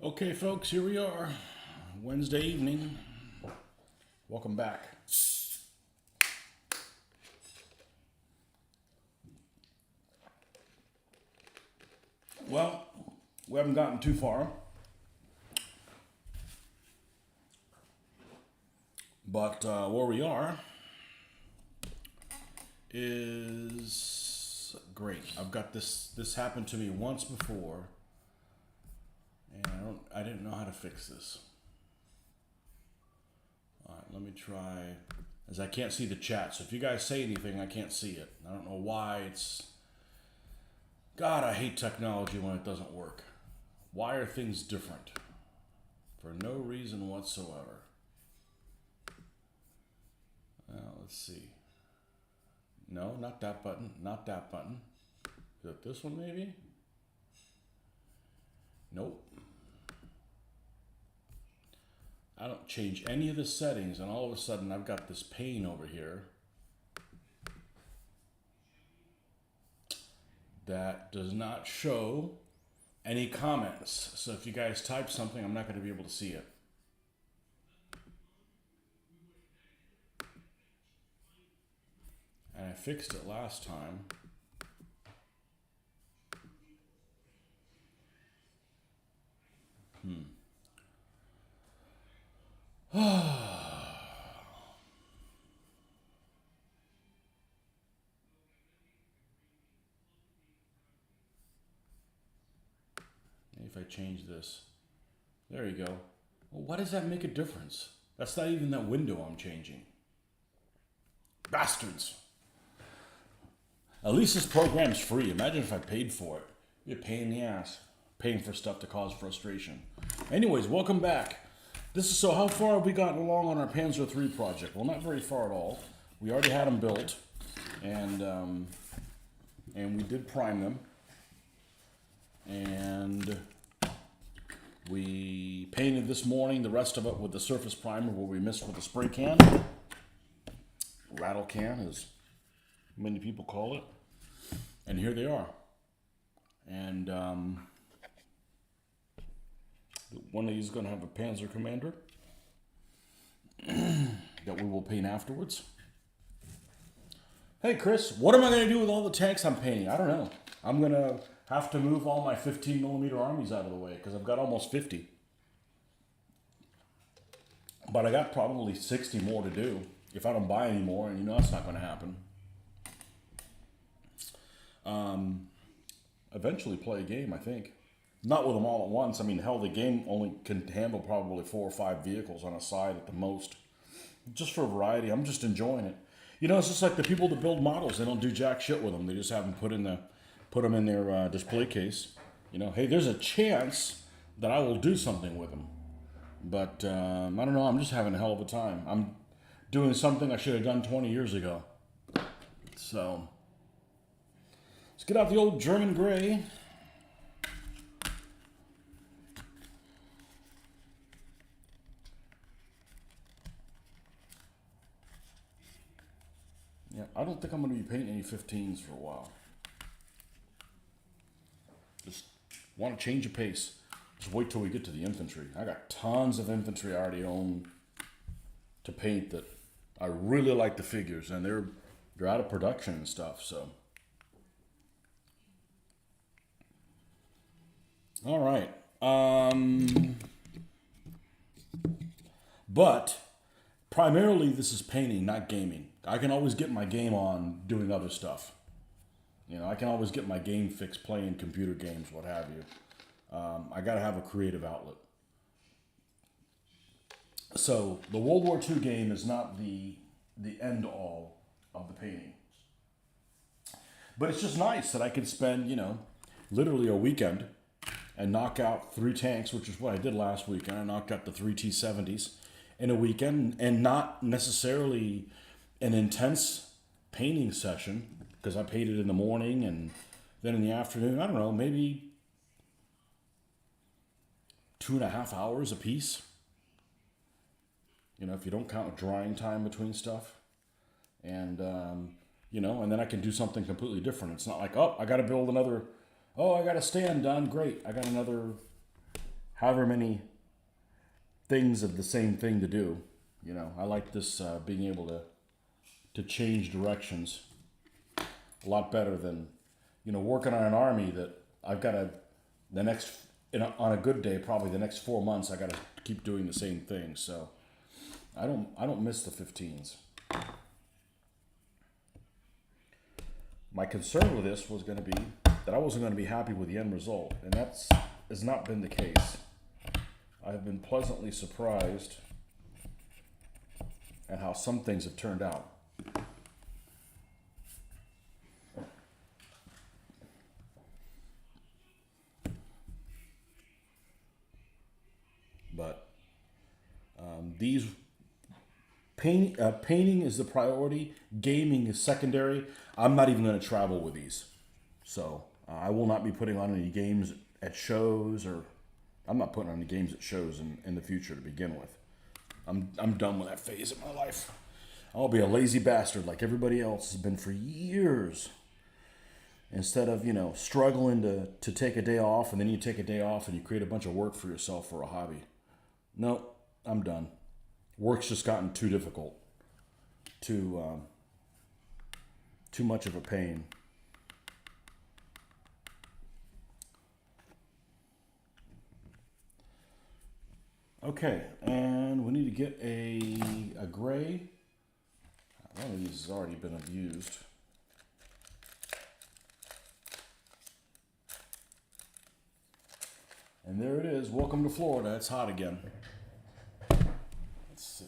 Okay, folks, here we are. Wednesday evening. Welcome back. Well, we haven't gotten too far, but where we are is great. I've got this. This happened to me once before, and I didn't know how to fix this. All right, let me try. As I can't see the chat, so if you guys say anything, I can't see it. I don't know why. God, I hate technology when it doesn't work. Why are things different? For no reason whatsoever. Let's see. No, not that button. Not that button. Is it this one maybe? Nope. I don't change any of the settings, and all of a sudden I've got this pane over here that does not show any comments. So if you guys type something, I'm not going to be able to see it. And I fixed it last time. Maybe if I change this. There you go. Well, why does that make a difference? That's not even that window I'm changing. Bastards. At least this program's free. Imagine if I paid for it. It'd be a pain in the ass. Paying for stuff to cause frustration. Anyways, welcome back. So how far have we gotten along on our Panzer III project? Well, not very far at all. We already had them built, and we did prime them, and we painted this morning the rest of it with the surface primer where we missed with the spray can, rattle can as many people call it, and here they are. And one of these is going to have a Panzer Commander that we will paint afterwards. Hey Chris, what am I going to do with all the tanks I'm painting? I don't know. I'm going to have to move all my 15mm armies out of the way because I've got almost 50. But I got probably 60 more to do if I don't buy any more, and you know that's not going to happen. Eventually play a game, I think. Not with them all at once. I mean, hell, the game only can handle probably 4 or 5 vehicles on a side at the most. Just for variety, I'm just enjoying it. You know, it's just like the people that build models. They don't do jack shit with them. They just have them put them in their display case. You know, hey, there's a chance that I will do something with them. But I don't know. I'm just having a hell of a time. I'm doing something I should have done 20 years ago. So let's get out the old German gray. Yeah, I don't think I'm going to be painting any 15s for a while. Just want to change the pace. Just wait till we get to the infantry. I got tons of infantry I already own to paint that I really like the figures, and they're out of production and stuff. So, all right. But primarily this is painting, not gaming. I can always get my game on doing other stuff. You know, I can always get my game fix playing computer games, what have you. I got to have a creative outlet. So the World War II game is not the end all of the painting. But it's just nice that I can spend, you know, literally a weekend and knock out 3 tanks, which is what I did last weekend. I knocked out the 3 T-70s in a weekend, and not necessarily an intense painting session, because I painted in the morning and then in the afternoon. I don't know, maybe 2.5 hours a piece. You know, if you don't count drying time between stuff. And, you know, and then I can do something completely different. It's not like, oh, I got to build another, oh, I got a stand done. Great. I got another however many things of the same thing to do. I like this being able to change directions a lot better than working on an army that I've got to the next on a good day probably the next 4 months I got to keep doing the same thing. So I don't miss the 15s. My concern with this was going to be that I wasn't going to be happy with the end result, and that's has not been the case. I've been pleasantly surprised at how some things have turned out. But these painting is the priority. Gaming is secondary. I'm not even going to travel with these, so I will not be putting on any games at shows, or I'm not putting on any games at shows in the future to begin with. I'm done with that phase of my life. I'll be a lazy bastard like everybody else has been for years. Instead of struggling to take a day off, and then you take a day off and you create a bunch of work for yourself for a hobby. No, I'm done. Work's just gotten too difficult, too much of a pain. Okay, and we need to get a gray. One of these has already been abused. And there it is. Welcome to Florida. It's hot again. Let's see.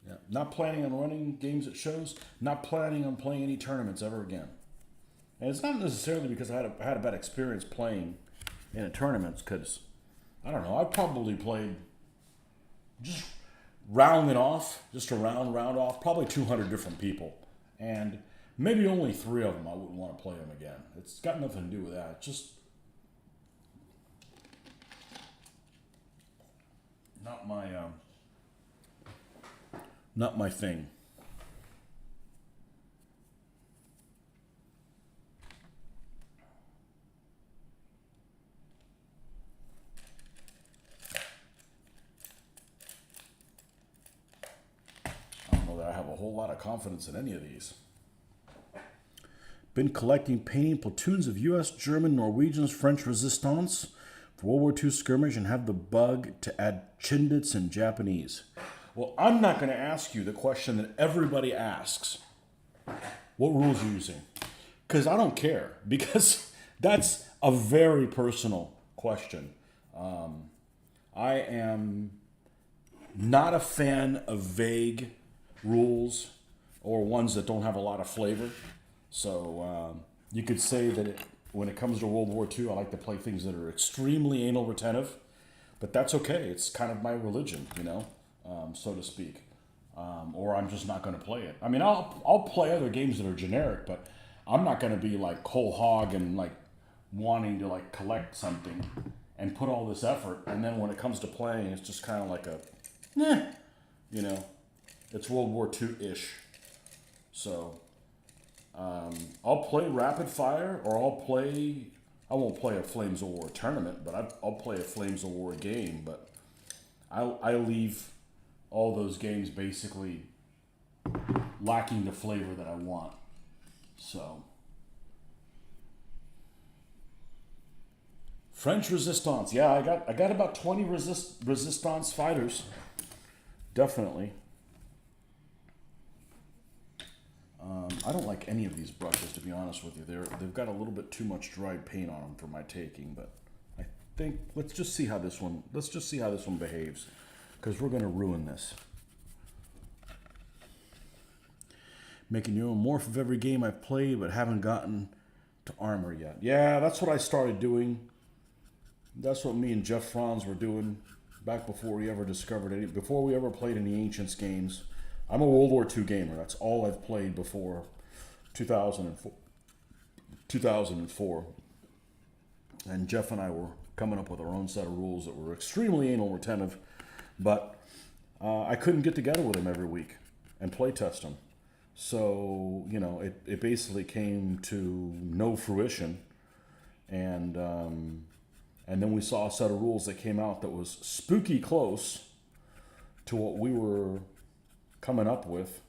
Yeah, not planning on running games at shows. Not planning on playing any tournaments ever again. And it's not necessarily because I had a bad experience playing in a tournament, because I don't know, I probably played just rounding off, just a round off, probably 200 different people. And maybe only 3 of them I wouldn't want to play them again. It's got nothing to do with that. It's just not my thing. I don't know that I have a whole lot of confidence in any of these. Been collecting painting platoons of U.S., German, Norwegians, French resistance for World War II skirmish, and have the bug to add Chindits and Japanese. Well, I'm not going to ask you the question that everybody asks. What rules are you using? Because I don't care. Because that's a very personal question. I am not a fan of vague rules or ones that don't have a lot of flavor. So you could say that when it comes to World War II, I like to play things that are extremely anal retentive, but that's okay. It's kind of my religion, so to speak. Or I'm just not going to play it. I mean, I'll play other games that are generic, but I'm not going to be like whole hog and like wanting to like collect something and put all this effort, and then when it comes to playing, it's just kind of like it's World War II-ish. So I'll play rapid fire, or I won't play a Flames of War tournament, but I'll play a Flames of War game, but I leave all those games basically lacking the flavor that I want. So French resistance, yeah, I got about 20 resistance fighters, definitely. I don't like any of these brushes, to be honest with you. They've got a little bit too much dried paint on them for my taking, but I think let's just see how this one behaves, because we're going to ruin this. Making your own morph of every game I've played, but haven't gotten to armor yet. Yeah, that's what I started doing. That's what me and Jeff Franz were doing back before we ever before we ever played any Ancients games. I'm a World War II gamer. That's all I've played before 2004. And Jeff and I were coming up with our own set of rules that were extremely anal retentive, but I couldn't get together with him every week and play test them. So, it basically came to no fruition. And, and then we saw a set of rules that came out that was spooky close to what we were coming up with.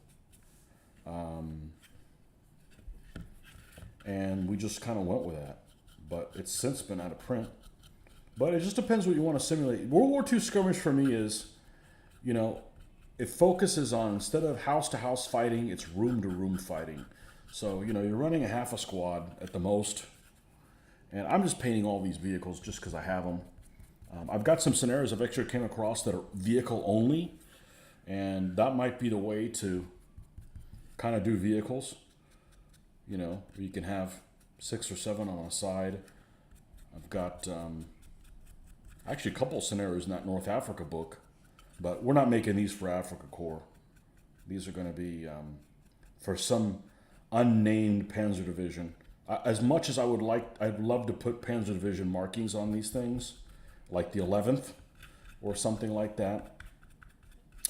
And we just kind of went with that. But it's since been out of print. But it just depends what you want to simulate. World War II skirmish for me is, it focuses on, instead of house to house fighting, it's room to room fighting. So, you're running a half a squad at the most. And I'm just painting all these vehicles just because I have them. I've got some scenarios I've actually came across that are vehicle only. And that might be the way to kind of do vehicles. You can have 6 or 7 on a side. I've got actually a couple of scenarios in that North Africa book, but we're not making these for Africa Corps. These are going to be for some unnamed Panzer Division. As much as I'd love to put Panzer Division markings on these things, like the 11th or something like that.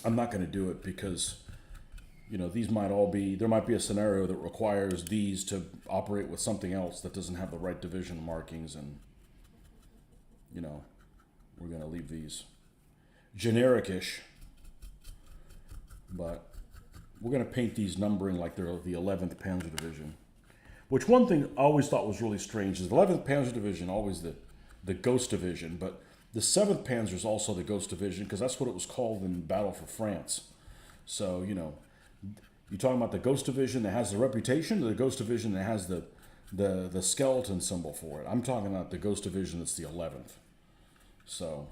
I'm not going to do it because, these might all be, there might be a scenario that requires these to operate with something else that doesn't have the right division markings, and, we're going to leave these generic-ish. But we're going to paint these numbering like they're the 11th Panzer Division. Which one thing I always thought was really strange is the 11th Panzer Division, always the Ghost Division, but the 7th Panzer is also the Ghost Division because that's what it was called in Battle for France. So, you're talking about the Ghost Division that has the reputation, or the Ghost Division that has the skeleton symbol for it. I'm talking about the Ghost Division that's the 11th. So,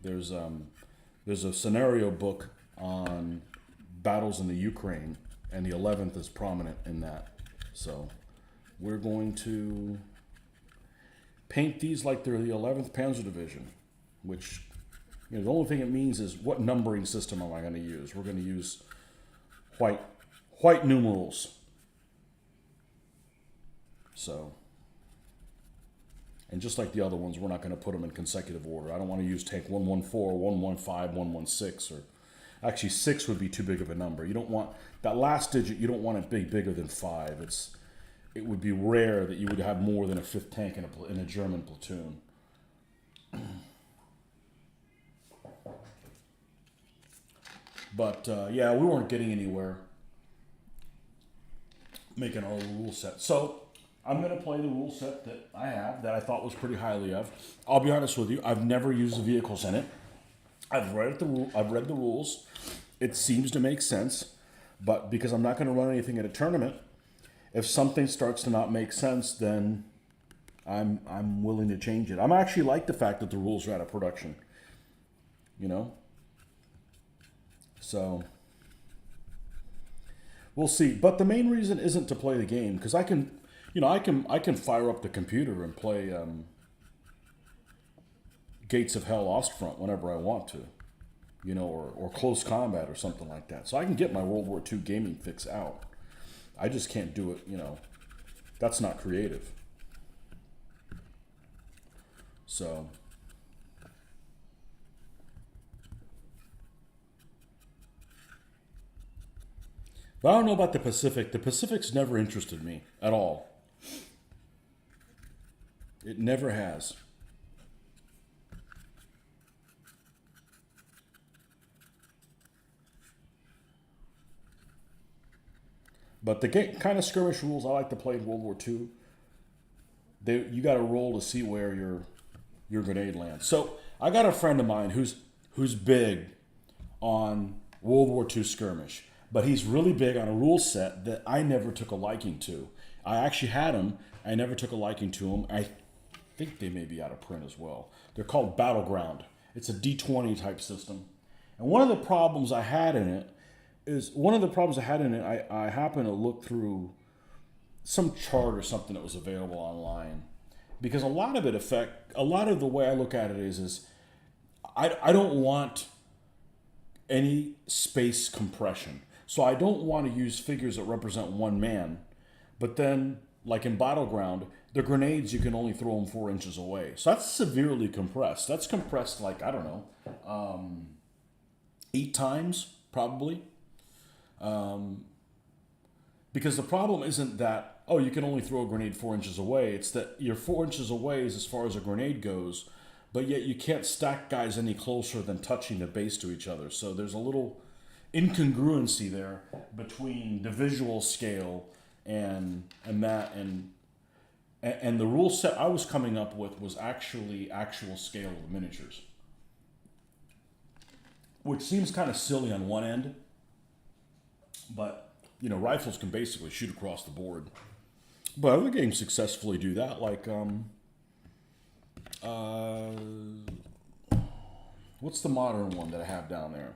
there's a scenario book on battles in the Ukraine, and the 11th is prominent in that. So, we're going to paint these like they're the 11th Panzer Division, which, the only thing it means is what numbering system am I going to use? We're going to use white numerals. So, and just like the other ones, we're not going to put them in consecutive order. I don't want to use tank 114, 115, 116, or actually 6 would be too big of a number. You don't want that last digit. You don't want it bigger than 5. It would be rare that you would have more than a 5th tank in a German platoon. But yeah, we weren't getting anywhere making our rule set. So I'm going to play the rule set that I have that I thought was pretty highly of. I'll be honest with you, I've never used the vehicles in it. I've read the rules. It seems to make sense, but because I'm not going to run anything at a tournament, if something starts to not make sense, then I'm willing to change it. I'm actually like the fact that the rules are out of production. So we'll see. But the main reason isn't to play the game, because I can fire up the computer and play Gates of Hell Ostfront whenever I want to, or Close Combat or something like that. So I can get my World War II gaming fix out. I just can't do it, that's not creative. So, but I don't know about the Pacific. The Pacific's never interested me at all. It never has. But the kind of skirmish rules I like to play in World War II, you got to roll to see where your grenade lands. So I got a friend of mine who's big on World War II skirmish, but he's really big on a rule set that I never took a liking to. I actually had them. I never took a liking to them. I think they may be out of print as well. They're called Battleground. It's a D20 type system. And one of the problems I had in it, I happened to look through some chart or something that was available online, because a lot of the way I look at it is I don't want any space compression. So I don't want to use figures that represent one man, but then, like in Battleground, the grenades, you can only throw them 4 inches away. So that's severely compressed. That's compressed like, I don't know, 8 times probably. Because the problem isn't that, oh, you can only throw a grenade 4 inches away. It's that you're 4 inches away as far as a grenade goes, but yet you can't stack guys any closer than touching the base to each other. So there's a little incongruency there between the visual scale and that and the rule set I was coming up with was actually actual scale of the miniatures, which seems kind of silly on one end, but rifles can basically shoot across the board. But other games successfully do that, like what's the modern one that I have down there?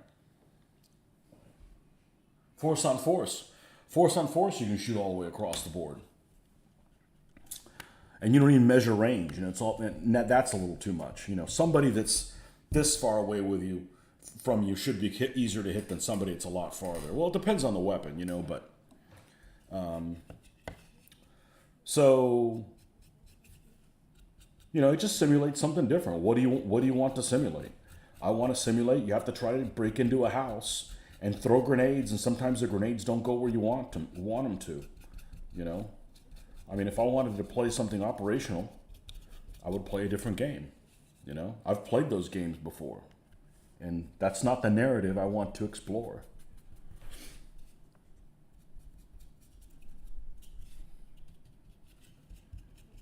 Force on Force. Force on Force, you can shoot all the way across the board, and you don't even measure range. It's all that's a little too much. Somebody that's this far away from you should be easier to hit than somebody that's a lot farther. Well, it depends on the weapon, but so it just simulates something different. What do you want to simulate? I want to simulate you have to try to break into a house and throw grenades, and sometimes the grenades don't go where you want them to. I mean, if I wanted to play something operational, I would play a different game. I've played those games before, and that's not the narrative I want to explore.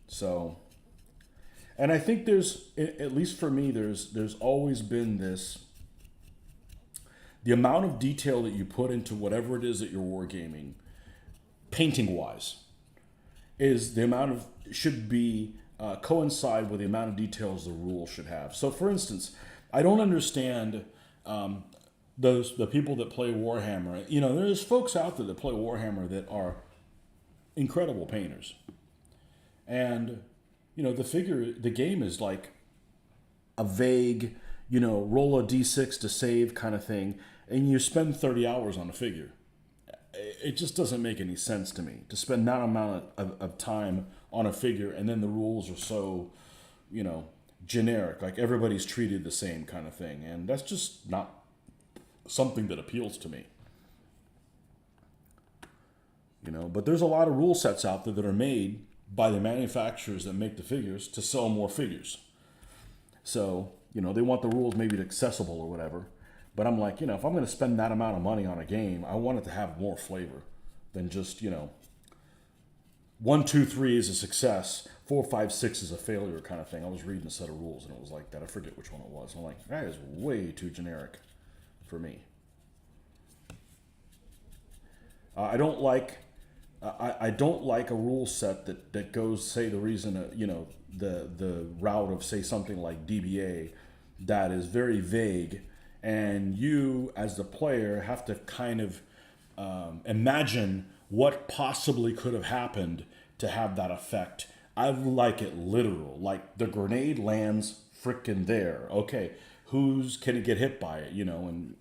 So, and I think at least for me, there's always been the amount of detail that you put into whatever it is that you're wargaming, painting wise, is the amount of should be coincide with the amount of details the rule should have. So, for instance, I don't understand the people that play Warhammer. There's folks out there that play Warhammer that are incredible painters, and the game is like a vague, roll a d6 to save kind of thing, and you spend 30 hours on a figure. It just doesn't make any sense to me to spend that amount of time on a figure, and then the rules are so, generic, like everybody's treated the same kind of thing, and that's just not something that appeals to me. But there's a lot of rule sets out there that are made by the manufacturers that make the figures to sell more figures. So, they want the rules maybe accessible or whatever. But I'm like, if I'm going to spend that amount of money on a game, I want it to have more flavor than just, 1, 2, 3 is a success, 4, 5, 6 is a failure kind of thing. I was reading a set of rules and it was like that. I forget which one it was. I'm like, that is way too generic for me. I don't like a rule set that goes, say, the reason, the route of, say, something like DBA that is very vague, and you, as the player, have to kind of imagine what possibly could have happened to have that effect. I like it literal, like the grenade lands frickin' there. Okay, can it get hit by it, and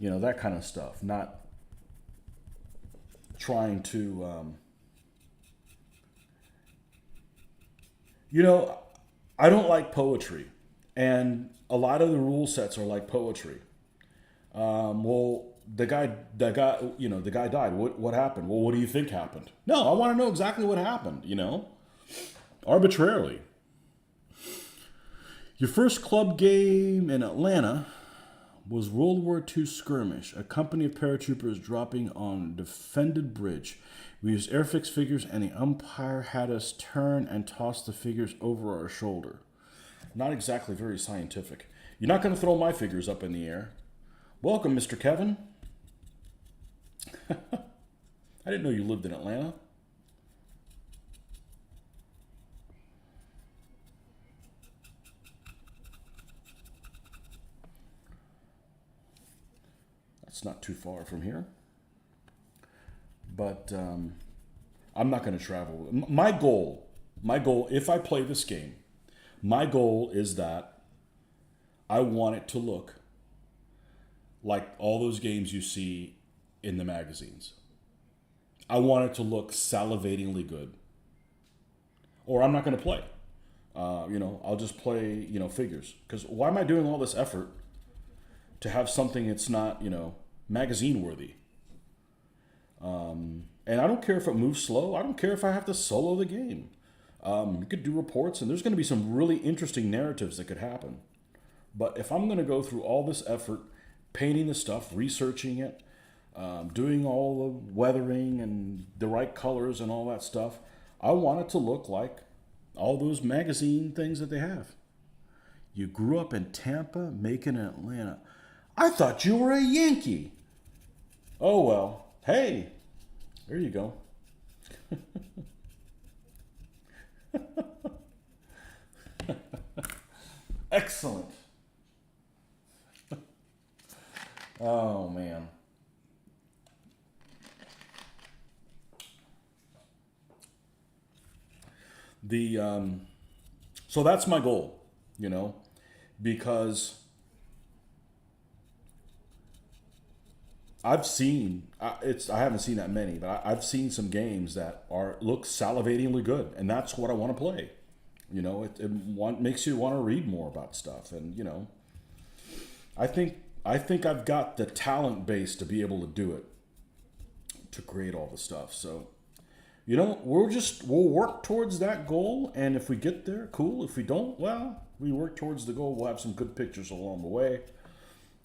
that kind of stuff. Not trying to, I don't like poetry, and a lot of the rule sets are like poetry. Well, the guy died. What happened? Well, what do you think happened? No, I want to know exactly what happened. Arbitrarily. Your first club game in Atlanta was World War II skirmish, a company of paratroopers dropping on a defended bridge. We used airfix figures, and the umpire had us turn and toss the figures over our shoulder. Not exactly very scientific. You're not going to throw my figures up in the air. Welcome, Mr. Kevin. I didn't know you lived in Atlanta. That's not too far from here. But I'm not going to travel. My goal, if I play this game, my goal is that I want it to look like all those games you see in the magazines. I want it to look salivatingly good. Or I'm not going to play. I'll just play, figures. Because why am I doing all this effort to have something that's not, magazine worthy? And I don't care if it moves slow. I don't care if I have to solo the game. You could do reports, and there's going to be some really interesting narratives that could happen. But if I'm going to go through all this effort, painting the stuff, researching it, doing all the weathering and the right colors and all that stuff, I want it to look like all those magazine things that they have. You grew up in Tampa, making Atlanta. I thought you were a Yankee. Oh, well. Hey, there you go. Excellent. Oh, man. So that's my goal, because I've seen I haven't seen that many, but I've seen some games that look salivatingly good, and that's what I want to play. It makes you want to read more about stuff, and I think I've got the talent base to be able to do it, to create all the stuff. So we'll work towards that goal, and if we get there, cool. If we don't, well, we work towards the goal. We'll have some good pictures along the way,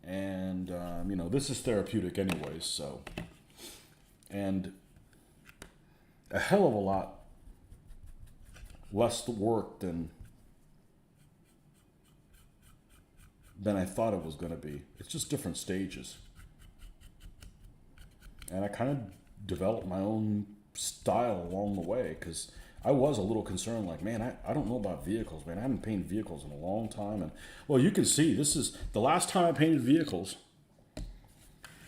and this is therapeutic anyways. So, and a hell of a lot less work than I thought it was going to be. It's just different stages, and I kind of developed my own style along the way, because I was a little concerned, like, man, I don't know about vehicles, man. I haven't painted vehicles in a long time. And well, you can see this is the last time I painted vehicles.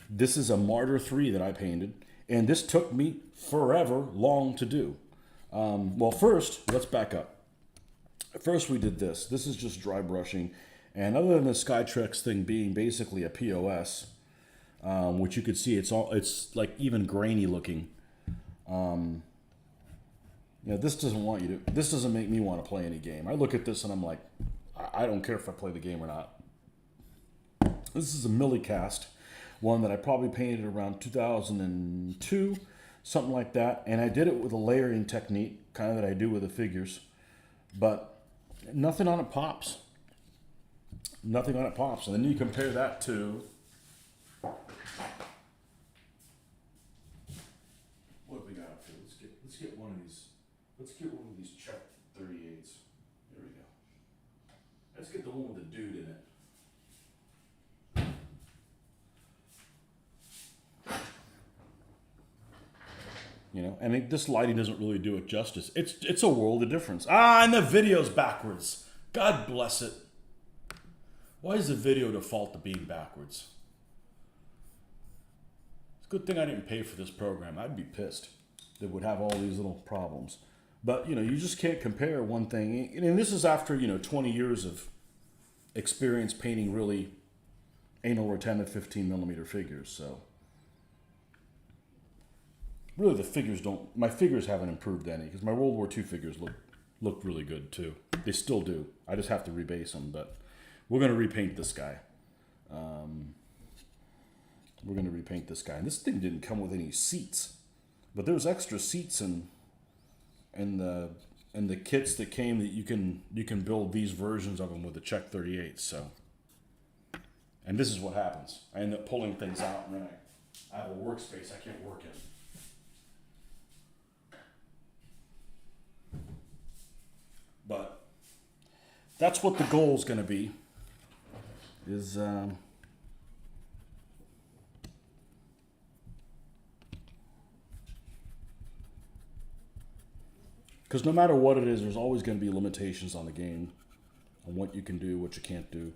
This is a Martyr 3 that I painted, and this took me forever long to do. Well, first, let's back up. First, we did this. This is just dry brushing, and other than the Skytrex thing being basically a POS, which you could see, it's like even grainy looking. This doesn't make me want to play any game. I look at this and I'm like, I don't care if I play the game or not. This is a Millicast, one that I probably painted around 2002, something like that. And I did it with a layering technique, kind of that I do with the figures, but nothing on it pops. Nothing on it pops. And then you compare that to Let's get one of these check 38s. There we go. Let's get the one with the dude in it. And this lighting doesn't really do it justice. It's a world of difference. And the video's backwards. God bless it. Why is the video default to being backwards? It's a good thing I didn't pay for this program. I'd be pissed. That would have all these little problems. But, you just can't compare one thing. And this is after, 20 years of experience painting really anal retentive 15 millimeter figures. So really my figures haven't improved any, because my World War II figures look really good too. They still do. I just have to rebase them, but we're going to repaint this guy. And this thing didn't come with any seats, but there's extra seats and the kits that came that you can build these versions of them with the Czech 38. So, and this is what happens. I end up pulling things out, and then I have a workspace I can't work in. But that's what the goal is going to be. Is because no matter what it is, there's always going to be limitations on the game, on what you can do, what you can't do.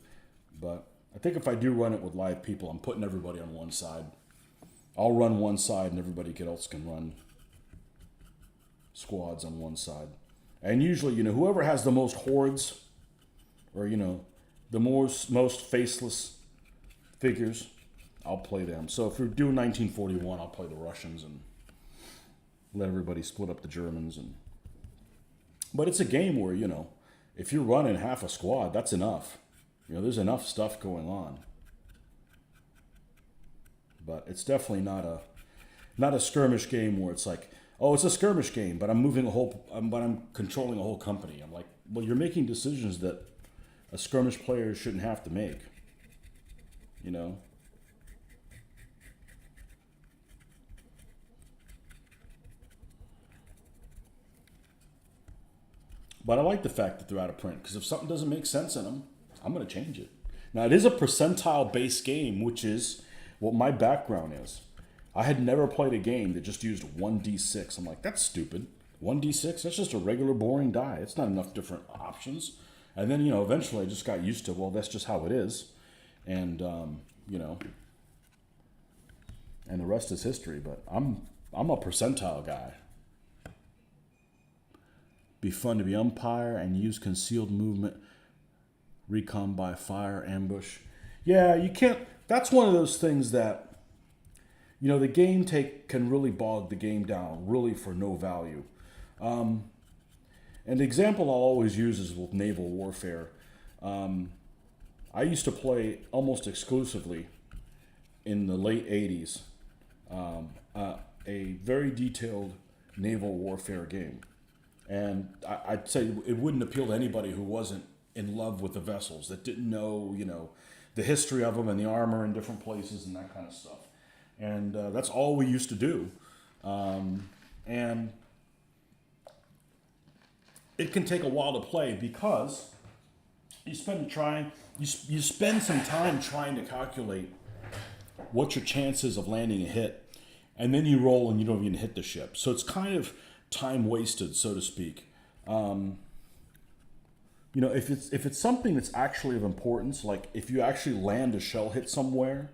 But I think if I do run it with live people, I'm putting everybody on one side. I'll run one side, and everybody else can run squads on one side. And usually, whoever has the most hordes, or, the most faceless figures, I'll play them. So if we're doing 1941, I'll play the Russians and let everybody split up the Germans. But it's a game where, if you're running half a squad, that's enough. There's enough stuff going on. But it's definitely not Not a skirmish game where it's like, oh, it's a skirmish game, but I'm moving a whole, but I'm controlling a whole company. I'm like, well, you're making decisions that a skirmish player shouldn't have to make. You know. But I like the fact that they're out of print because if something doesn't make sense in them, I'm going to change it. Now, it is a percentile based game, which is what my background is. I had never played a game that just used 1d6. I'm like, that's stupid. 1d6? That's just a regular boring die. It's not enough different options. And then, eventually I just got used to, well, that's just how it is. And, and the rest is history. But I'm a percentile guy. Be fun to be umpire and use concealed movement, recon by fire, ambush. Yeah, you can't. That's one of those things that, the game can really bog the game down, really for no value. And the example I'll always use is with naval warfare. I used to play almost exclusively in the late 80s a very detailed naval warfare game. And I'd say it wouldn't appeal to anybody who wasn't in love with the vessels, that didn't know, the history of them and the armor in different places and that kind of stuff. And that's all we used to do. And it can take a while to play because you spend some time trying to calculate what your chances of landing a hit, and then you roll and you don't even hit the ship. So it's kind of time wasted, so to speak. If it's something that's actually of importance, like if you actually land a shell hit somewhere,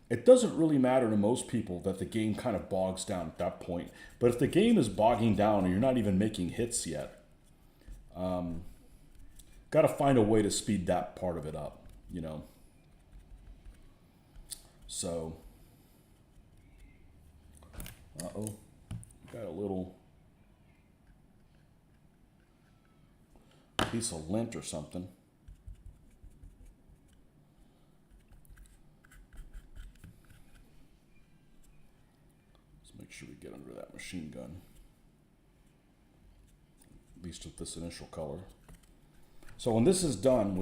it doesn't really matter to most people that the game kind of bogs down at that point. But if the game is bogging down and you're not even making hits yet, got to find a way to speed that part of it up, So, got a little piece of lint or something. Let's make sure we get under that machine gun, at least with this initial color. So when this is done,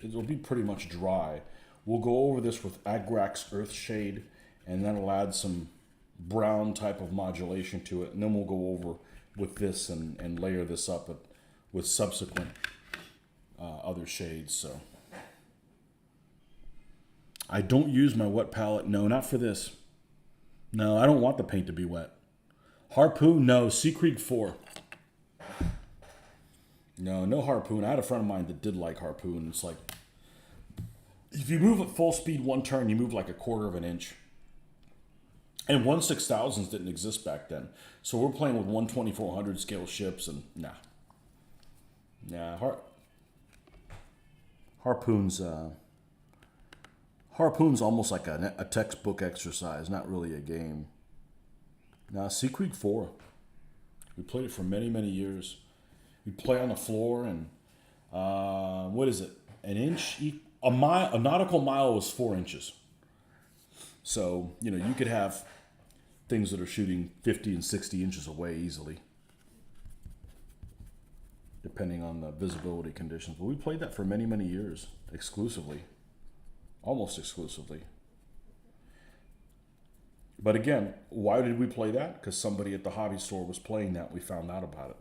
it'll be pretty much dry, we'll go over this with Agrax Earthshade, and that'll add some brown type of modulation to it, and then we'll go over with this and layer this up with subsequent other shades. So I don't use my wet palette. No, not for this. No, I don't want the paint to be wet. Harpoon, no. Seekrieg 4. No Harpoon. I had a friend of mine that did like Harpoon. It's like, if you move at full speed one turn, you move like a quarter of an inch. And 1/6000s didn't exist back then. So we're playing with 1/2400 scale ships, and Harpoon's almost like a textbook exercise, not really a game. Seekrieg 4. We played it for many, many years. We play on the floor, and what is it? An inch? A nautical mile was 4 inches. So, you could have things that are shooting 50 and 60 inches away easily, depending on the visibility conditions. But we played that for many, many years, exclusively. Almost exclusively. But again, why did we play that? Because somebody at the hobby store was playing that. We found out about it.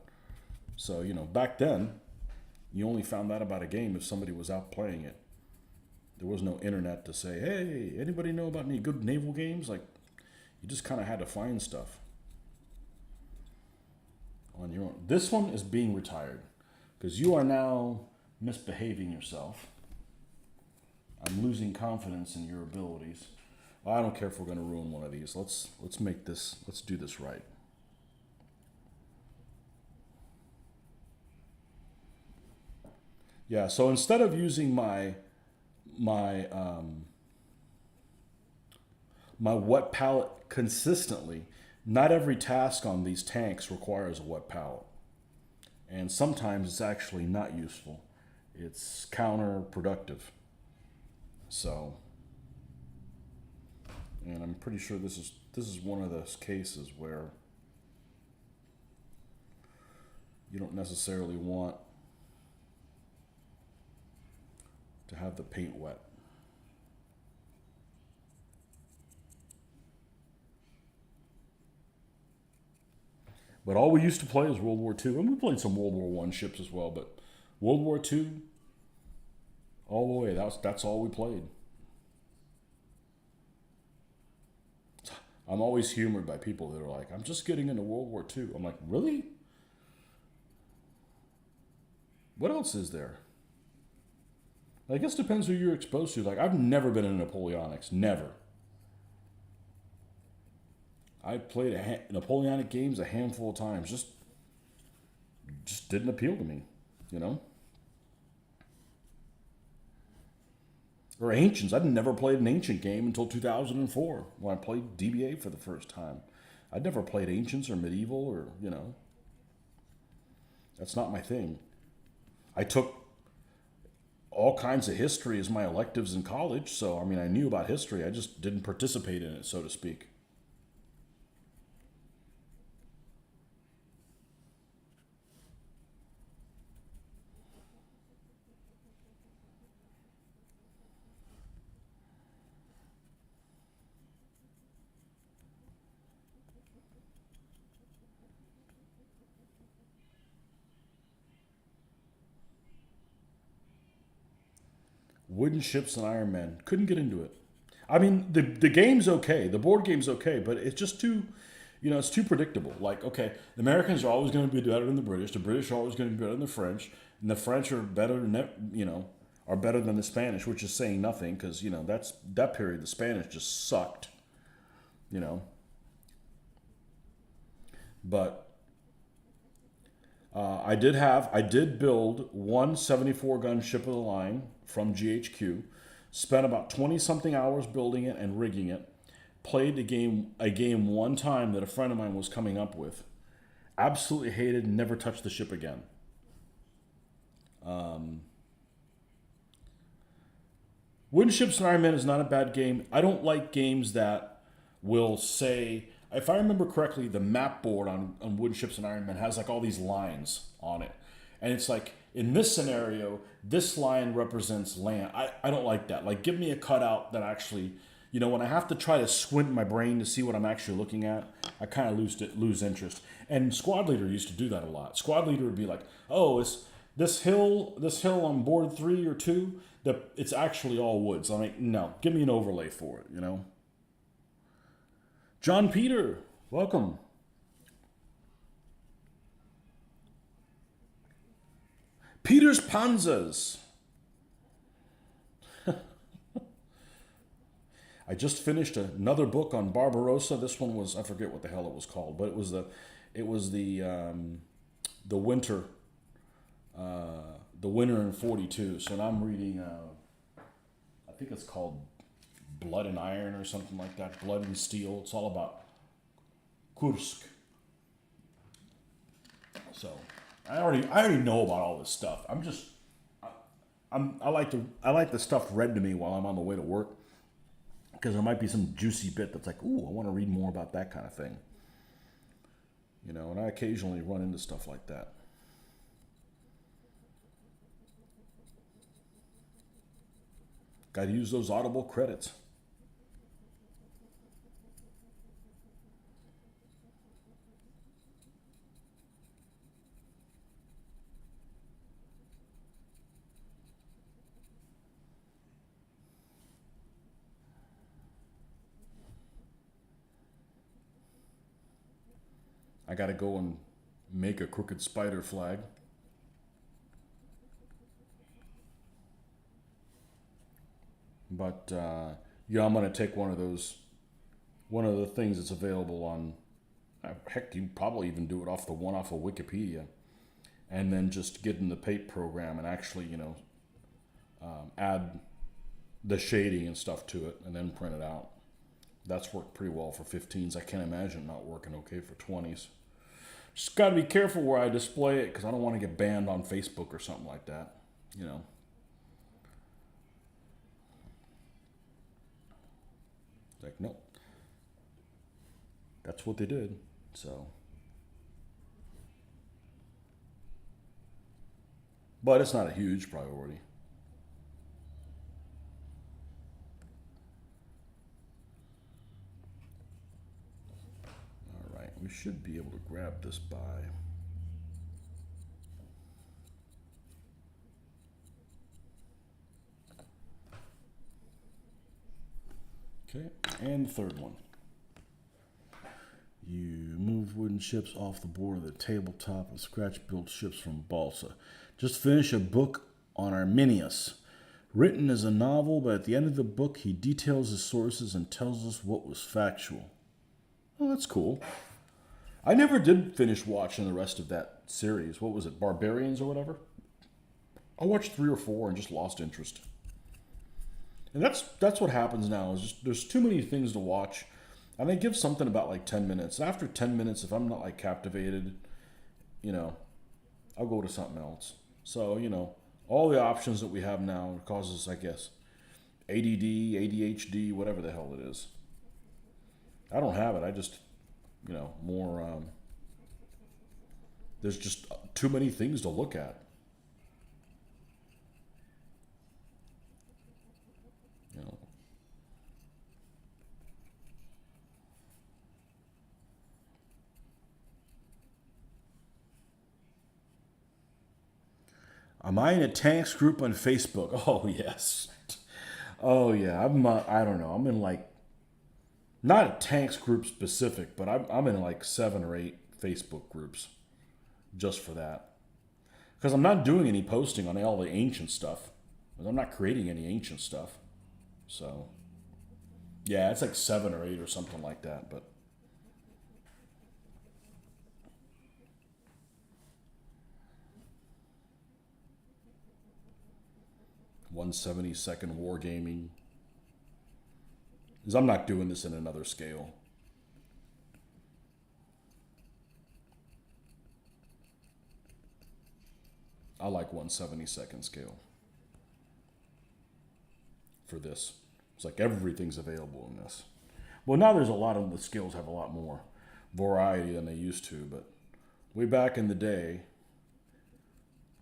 So, back then, you only found out about a game if somebody was out playing it. There was no internet to say, hey, anybody know about any good naval games? Like, you just kind of had to find stuff on your own. This one is being retired because you are now misbehaving yourself. I'm losing confidence in your abilities. I don't care if we're going to ruin one of these. Let's do this right. Yeah, so instead of using my wet palette consistently, not every task on these tanks requires a wet palette. And sometimes it's actually not useful. It's counterproductive. So, and I'm pretty sure this is this is one of those cases where you don't necessarily want to have the paint wet. But all we used to play is World War II, and we played some World War I ships as well. But World War II, all the way. That's all we played. I'm always humored by people that are like, "I'm just getting into World War II." I'm like, really? What else is there? I guess it depends who you're exposed to. Like, I've never been in Napoleonics. Never. I played Napoleonic games a handful of times. Just didn't appeal to me, you know. Or Ancients. I'd never played an Ancient game until 2004 when I played DBA for the first time. I'd never played Ancients or Medieval or, you know. That's not my thing. I took all kinds of history as my electives in college, so I mean, I knew about history. I just didn't participate in it, so to speak. Wooden ships and Iron Man. Couldn't get into it. I mean, the game's okay. The board game's okay, but it's just too, you know, it's too predictable. Like, okay, the Americans are always going to be better than the British. The British are always going to be better than the French, and the French are better than you know, are better than the Spanish, which is saying nothing because you know that's that period. The Spanish just sucked, you know. But I did build one 74 gun ship of the line from GHQ. Spent about 20 something hours building it and rigging it. Played a game one time that a friend of mine was coming up with. Absolutely hated, never touched the ship again. Wooden Ships and Iron Man is not a bad game. I don't like games that will say, if I remember correctly, the map board on Wooden Ships and Iron Man has like all these lines on it. And it's like, in this scenario, this line represents land. I don't like that. Like, give me a cutout that actually, you know, when I have to try to squint my brain to see what I'm actually looking at, I kind of lose interest. And Squad Leader used to do that a lot. Squad Leader would be like, oh, it's this hill on board 3 or 2, it's actually all woods. I'm like, no, give me an overlay for it, you know? John Peter, welcome. Peter's Panzers. I just finished another book on Barbarossa. This one was, I forget what the hell it was called, but the winter the winter in 42. So now I'm reading I think it's called Blood and Iron or something like that. Blood and Steel. It's all about Kursk. So I already know about all this stuff. I like the stuff read to me while I'm on the way to work because there might be some juicy bit that's like, ooh, I want to read more about that kind of thing. You know, and I occasionally run into stuff like that. Got to use those Audible credits. I got to go and make a crooked spider flag. But yeah, I'm gonna take one of those. One of the things that's available on. Heck, you probably even do it off the one off of Wikipedia, and then just get in the paint program and actually, you know, add the shading and stuff to it, and then print it out. That's worked pretty well for 15s. I can't imagine not working okay for 20s. Just got to be careful where I display it because I don't want to get banned on Facebook or something like that. You know. Like, no. That's what they did. So, but it's not a huge priority. All right, we should be able to grab this by. Okay, and the third one. You move wooden ships off the board of the tabletop and scratch built ships from balsa. Just finished a book on Arminius. Written as a novel, but at the end of the book, he details his sources and tells us what was factual. Oh, that's cool. I never did finish watching the rest of that series. What was it, Barbarians or whatever? I watched 3 or 4 and just lost interest. And that's what happens now. Is just there's too many things to watch, and I give something about like 10 minutes. And after 10 minutes, if I'm not like captivated, you know, I'll go to something else. So all the options that we have now causes, I guess, ADD, ADHD, whatever the hell it is. I don't have it. I just, more. There's just too many things to look at. You know, am I in a tanks group on Facebook? Oh yes. Oh yeah. I don't know. I'm in like not a tanks group specific, but I'm in like 7 or 8 Facebook groups just for that. Because I'm not doing any posting on all the ancient stuff. I'm not creating any ancient stuff. So yeah, it's like 7 or 8 or something like that. But 172nd Wargaming. Because I'm not doing this in another scale. I like 172nd scale for this. It's like everything's available in this. Well, now there's a lot of the skills have a lot more variety than they used to, but way back in the day,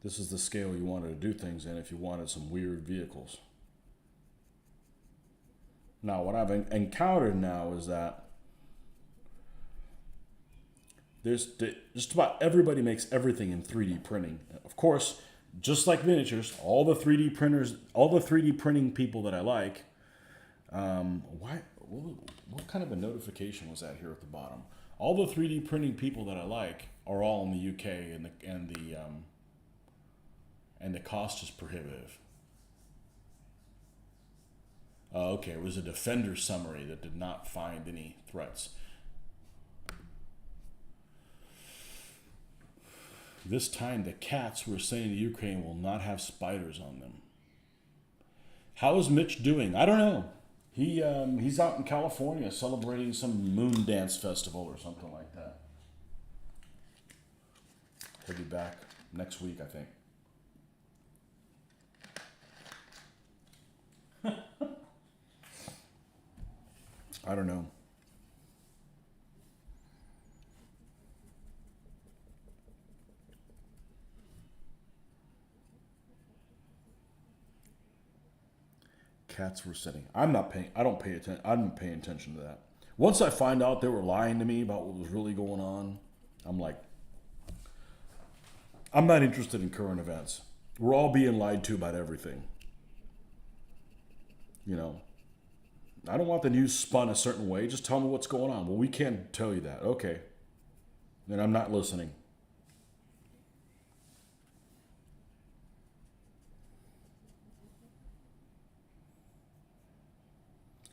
this is the scale you wanted to do things in if you wanted some weird vehicles. Now, what I've encountered now is that there's just about everybody makes everything in 3D printing. Of course, just like miniatures, all the 3D printers, all the 3D printing people that I like. Why? What kind of a notification was that here at the bottom? All the 3D printing people that I like are all in the UK, and the cost is prohibitive. Okay, it was a defender summary that did not find any threats. This time, the cats were saying the Ukraine will not have spiders on them. How is Mitch doing? I don't know. He's out in California celebrating some moon dance festival or something like that. He'll be back next week, I think. I don't know. Cats were sitting. I'm not paying. I don't pay attention. I'm not paying attention to that. Once I find out they were lying to me about what was really going on, I'm like, I'm not interested in current events. We're all being lied to about everything. You know, I don't want the news spun a certain way. Just tell me what's going on. Well, we can't tell you that. Okay, then I'm not listening.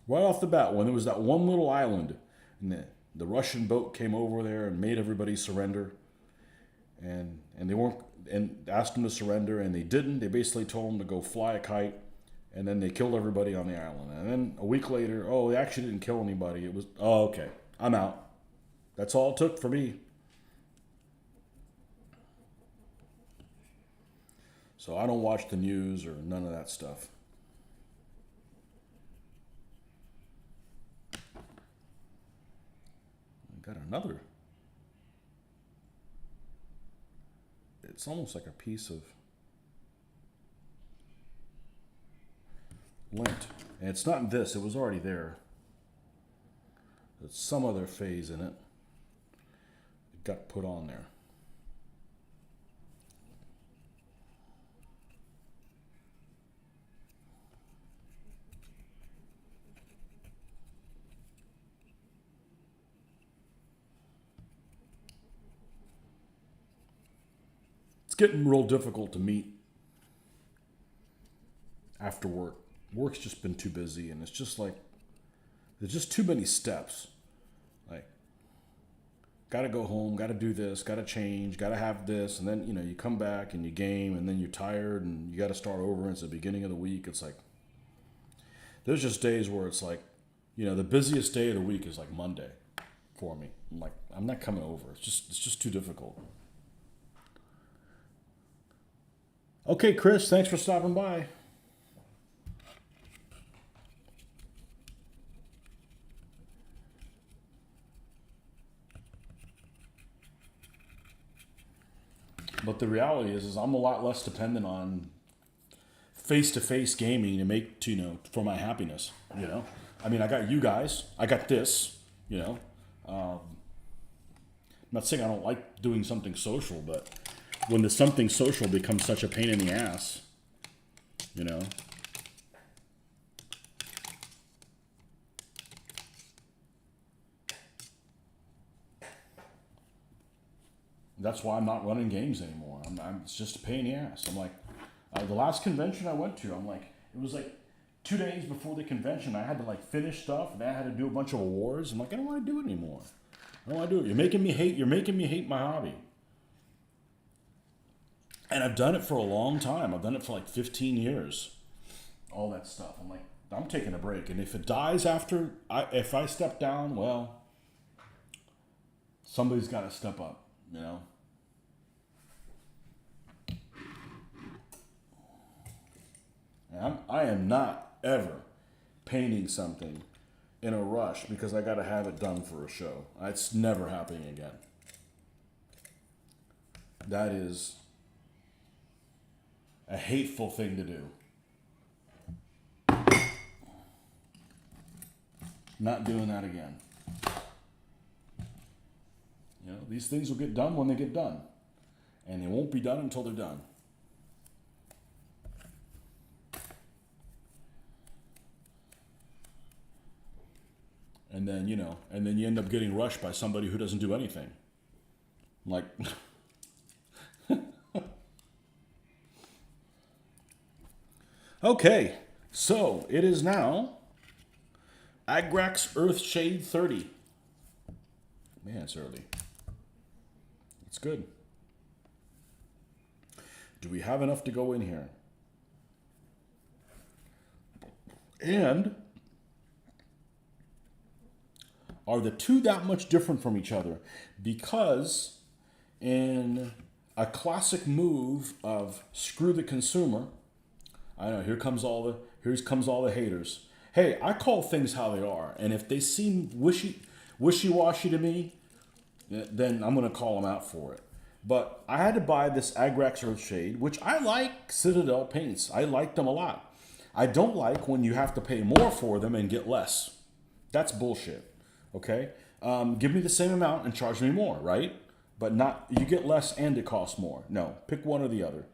Right off the bat, when there was that one little island, and the Russian boat came over there and made everybody surrender, and they weren't and asked them to surrender, and they didn't. They basically told them to go fly a kite, and then they killed everybody on the island. And then a week later, oh, they actually didn't kill anybody. It was okay. I'm out. That's all it took for me. So I don't watch the news or none of that stuff. got another. It's almost like a piece of lint. And it's not this, it was already there. There's some other phase in it. It got put on there. It's getting real difficult to meet after work. Work's just been too busy, and it's just like there's just too many steps. Like, gotta go home, gotta do this, gotta change, gotta have this, and then you come back and you game, and then you're tired and you gotta start over. And it's the beginning of the week. It's like there's just days where it's like, the busiest day of the week is like Monday for me. I'm like, I'm not coming over. It's just too difficult. Okay, Chris, thanks for stopping by. But the reality is I'm a lot less dependent on face-to-face gaming to make, for my happiness. I mean, I got you guys. I got this. I'm not saying I don't like doing something social, but when the something social becomes such a pain in the ass, That's why I'm not running games anymore. It's just a pain in the ass. I'm like, the last convention I went to, it was like 2 days before the convention. I had to finish stuff, and I had to do a bunch of awards. I'm like, I don't want to do it anymore. I don't want to do it. You're making me hate my hobby. And I've done it for a long time. I've done it for like 15 years. All that stuff. I'm like, I'm taking a break. And if it dies if I step down, well, somebody's got to step up, And I am not ever painting something in a rush because I got to have it done for a show. It's never happening again. That is a hateful thing to do. Not doing that again. These things will get done when they get done. And they won't be done until they're done. And then, you end up getting rushed by somebody who doesn't do anything. Like, okay, so it is now Agrax Earthshade 30. Man, it's early. It's good. Do we have enough to go in here? And are the two that much different from each other? Because in a classic move of screw the consumer, I know here comes all the haters. Hey, I call things how they are, and if they seem wishy-washy to me, then I'm going to call them out for it. But I had to buy this Agrax Earthshade, which I like Citadel paints. I like them a lot. I don't like when you have to pay more for them and get less. That's bullshit. Okay? Give me the same amount and charge me more, right? But not, you get less and it costs more. No, pick one or the other.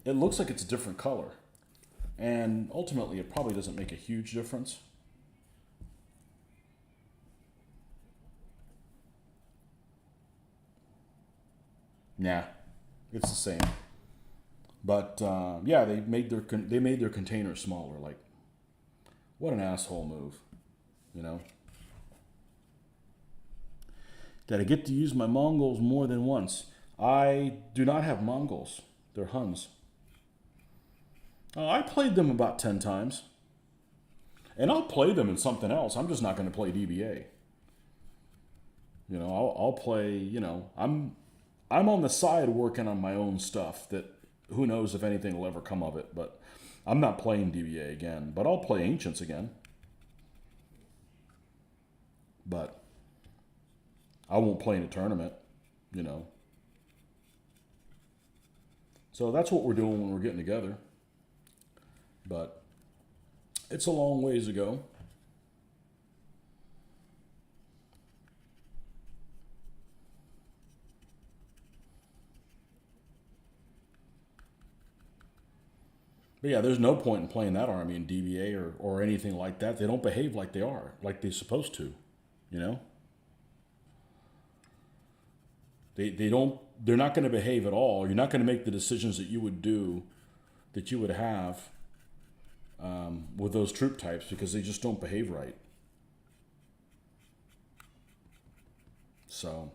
It looks like it's a different color. And ultimately, it probably doesn't make a huge difference. Nah, it's the same. But yeah, they made their container smaller. Like, what an asshole move, Did I get to use my Mongols more than once? I do not have Mongols. They're Huns. I played them about 10 times. And I'll play them in something else. I'm just not going to play DBA. I'll play, I'm on the side working on my own stuff that who knows if anything will ever come of it. But I'm not playing DBA again. But I'll play Ancients again. But I won't play in a tournament, you know. So that's what we're doing when we're getting together. But it's a long ways to go. But yeah, there's no point in playing that army in DBA or anything like that. They don't behave like they are, like they're supposed to, you know? They don't, they're not going to behave at all. You're not going to make the decisions that you would do, that you would have with those troop types because they just don't behave right. So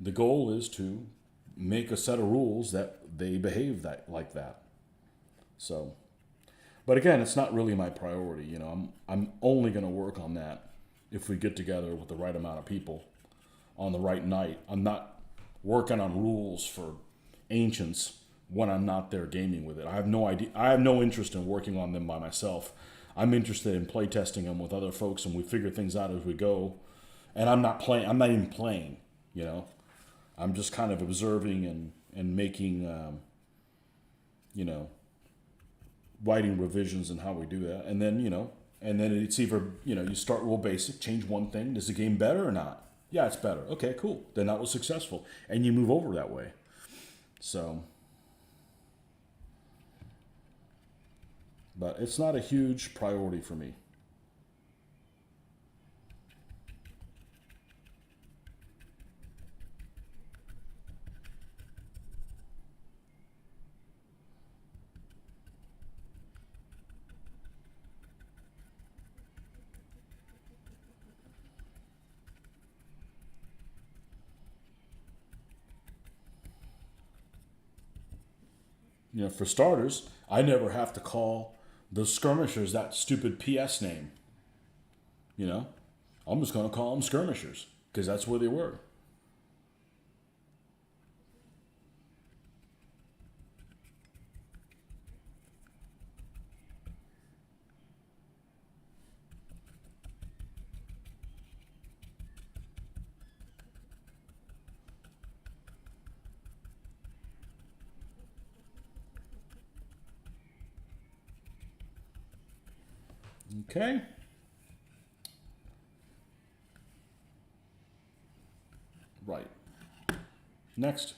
the goal is to make a set of rules that they behave that like that. So, but again, it's not really my priority. You know, I'm only going to work on that if we get together with the right amount of people on the right night. I'm not working on rules for ancients when I'm not there gaming with it. I have no idea. I have no interest in working on them by myself. I'm interested in playtesting them with other folks, and we figure things out as we go. And I'm not playing. I'm not even playing. You know, I'm just kind of observing and making, you know, writing revisions and how we do that. And then, you know, and then it's either, you know, you start real basic, change one thing. Is the game better or not? Yeah, it's better. Okay, cool. Then that was successful. And you move over that way. So, but it's not a huge priority for me. You know, for starters, I never have to call the skirmishers that stupid PS name. You know, I'm just going to call them skirmishers because that's where they were. Okay. Right. Next.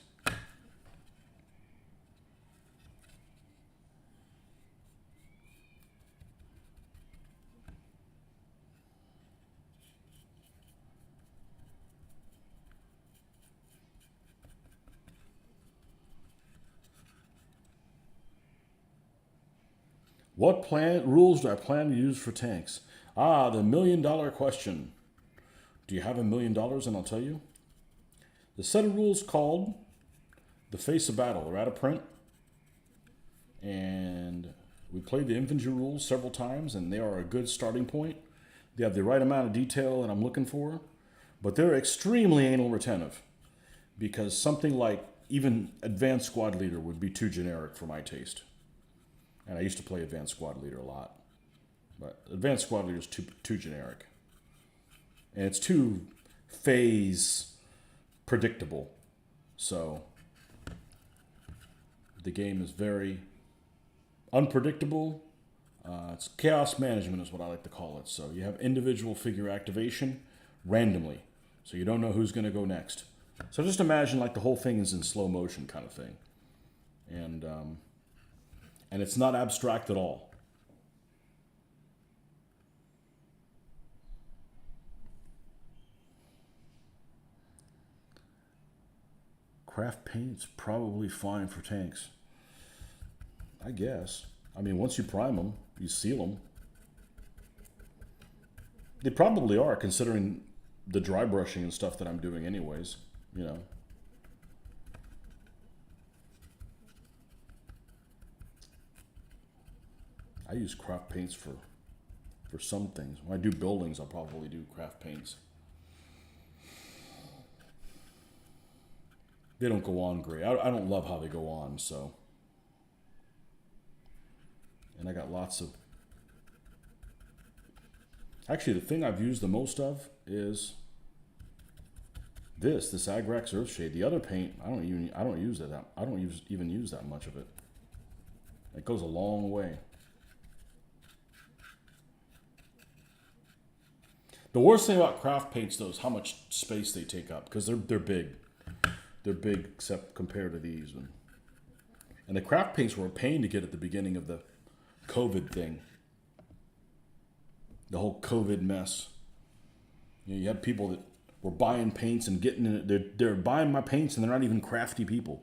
What plan rules do I plan to use for tanks? Ah, the $1 million question. Do you have $1 million? And I'll tell you. The set of rules called the Face of Battle. They're out of print. And we played the infantry rules several times, and they are a good starting point. They have the right amount of detail that I'm looking for, but they're extremely anal retentive because something like even Advanced Squad Leader would be too generic for my taste. And I used to play Advanced Squad Leader a lot, but Advanced Squad Leader is too generic, and it's too phase predictable. So the game is very unpredictable. It's chaos management is what I like to call it. So you have individual figure activation randomly, so you don't know who's going to go next. So just imagine like the whole thing is in slow motion kind of thing, and it's not abstract at all. Craft paint's probably fine for tanks, I guess. I mean, once you prime them, you seal them. They probably are, considering the dry brushing and stuff that I'm doing, anyways. You know. I use craft paints for some things. When I do buildings, I'll probably do craft paints. They don't go on great. I don't love how they go on, so. And I got lots of. Actually, the thing I've used the most of is This Agrax Earthshade. The other paint, I don't use that. I don't even use that much of it. It goes a long way. The worst thing about craft paints, though, is how much space they take up, because they're big. They're big, except compared to these. And the craft paints were a pain to get at the beginning of the COVID thing. The whole COVID mess. You had people that were buying paints and getting in it. They're buying my paints and they're not even crafty people.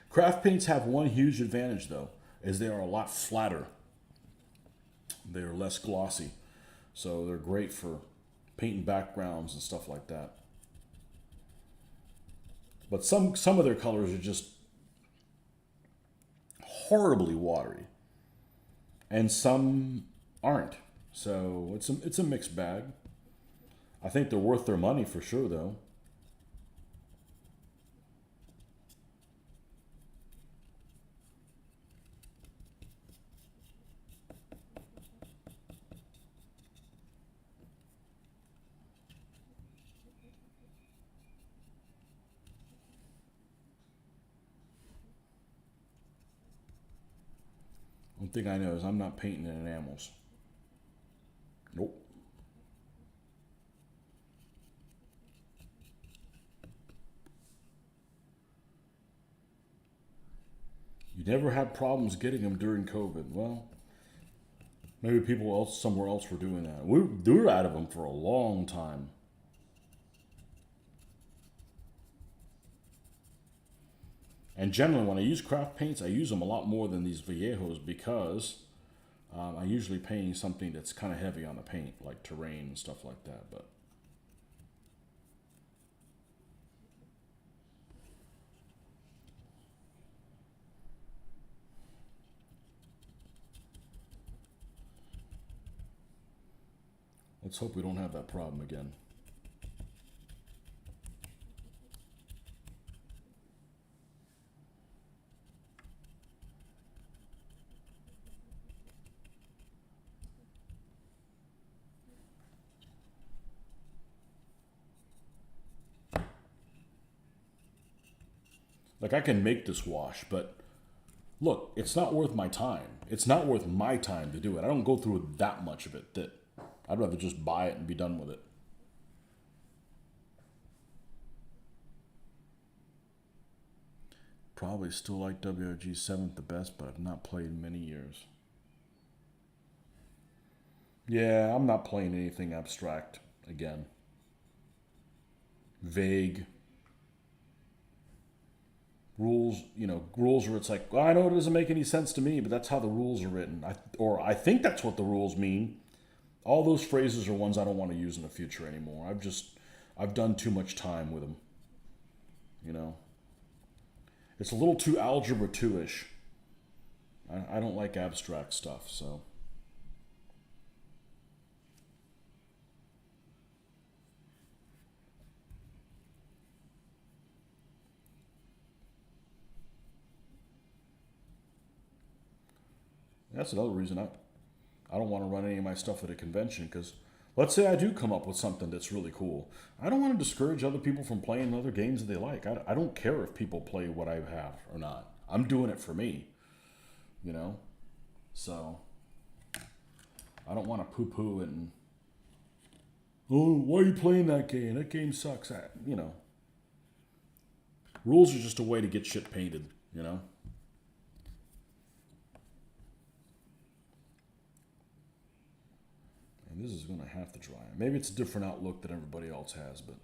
Craft paints have one huge advantage, though, is they are a lot flatter. They are less glossy. So they're great for painting backgrounds and stuff like that. But some of their colors are just horribly watery. And some aren't. So it's a mixed bag. I think they're worth their money for sure, though. One thing I know is I'm not painting in enamels. Nope. You never had problems getting them during COVID. Well, maybe people else somewhere else were doing that. We were out of them for a long time. And generally, when I use craft paints, I use them a lot more than these Viejos because I'm usually painting something that's kind of heavy on the paint, like terrain and stuff like that. But let's hope we don't have that problem again. Like, I can make this wash, but look, it's not worth my time. It's not worth my time to do it. I don't go through that much of it. That I'd rather just buy it and be done with it. Probably still like WRG 7th the best, but I've not played in many years. Yeah, I'm not playing anything abstract again. Vague. Rules, rules where it's like, well, I know it doesn't make any sense to me, but that's how the rules are written. I think that's what the rules mean. All those phrases are ones I don't want to use in the future anymore. I've done too much time with them. It's a little too Algebra 2-ish. I don't like abstract stuff, so. That's another reason I don't want to run any of my stuff at a convention, because let's say I do come up with something that's really cool. I don't want to discourage other people from playing other games that they like. I don't care if people play what I have or not. I'm doing it for me, So I don't want to poo-poo it and, oh, why are you playing that game? That game sucks. Rules are just a way to get shit painted. And this is going to have to dry. Maybe it's a different outlook than everybody else has, but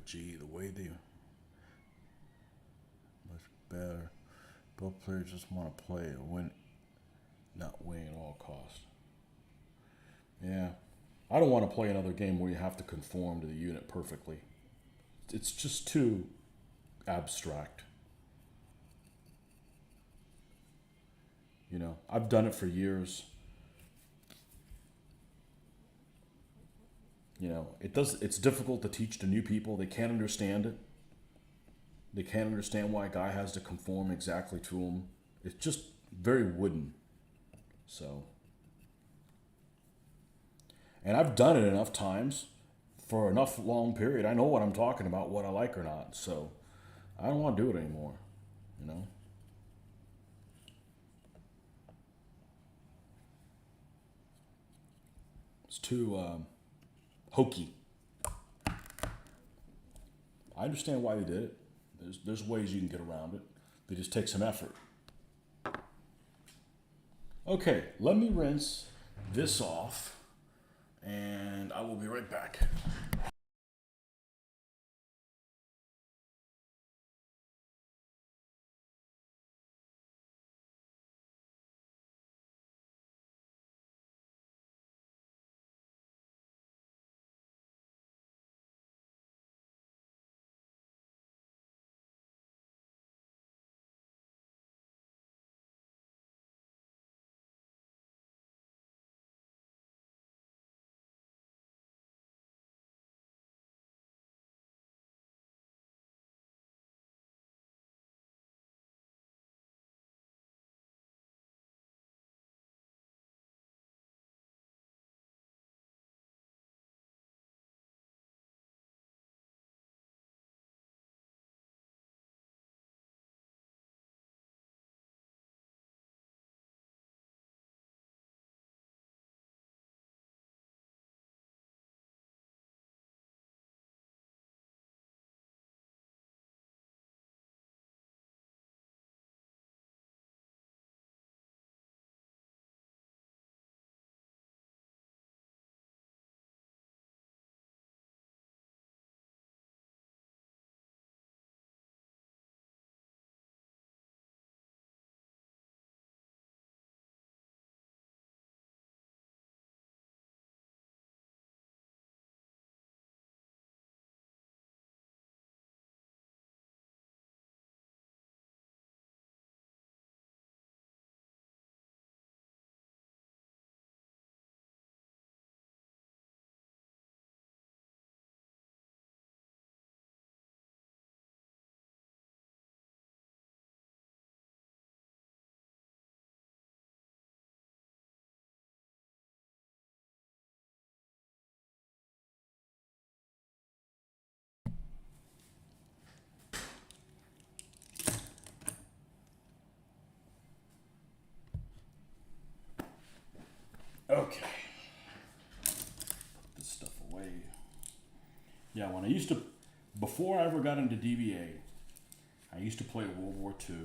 Gee, the way they much better. Both players just want to play and win, not win at all costs. Yeah, I don't want to play another game where you have to conform to the unit perfectly. It's just too abstract. You know, I've done it for years. You know, it's difficult to teach to new people. They can't understand it. They can't understand why a guy has to conform exactly to them. It's just very wooden. So, and I've done it enough times for enough long period. I know what I'm talking about, what I like or not. So, I don't want to do it anymore. You know. It's too hokey. I understand why they did it. There's ways you can get around it. They just take some effort. Okay, let me rinse this off, and I will be right back. Okay. Put this stuff away. Yeah, when I used to, before I ever got into DBA, I used to play World War II.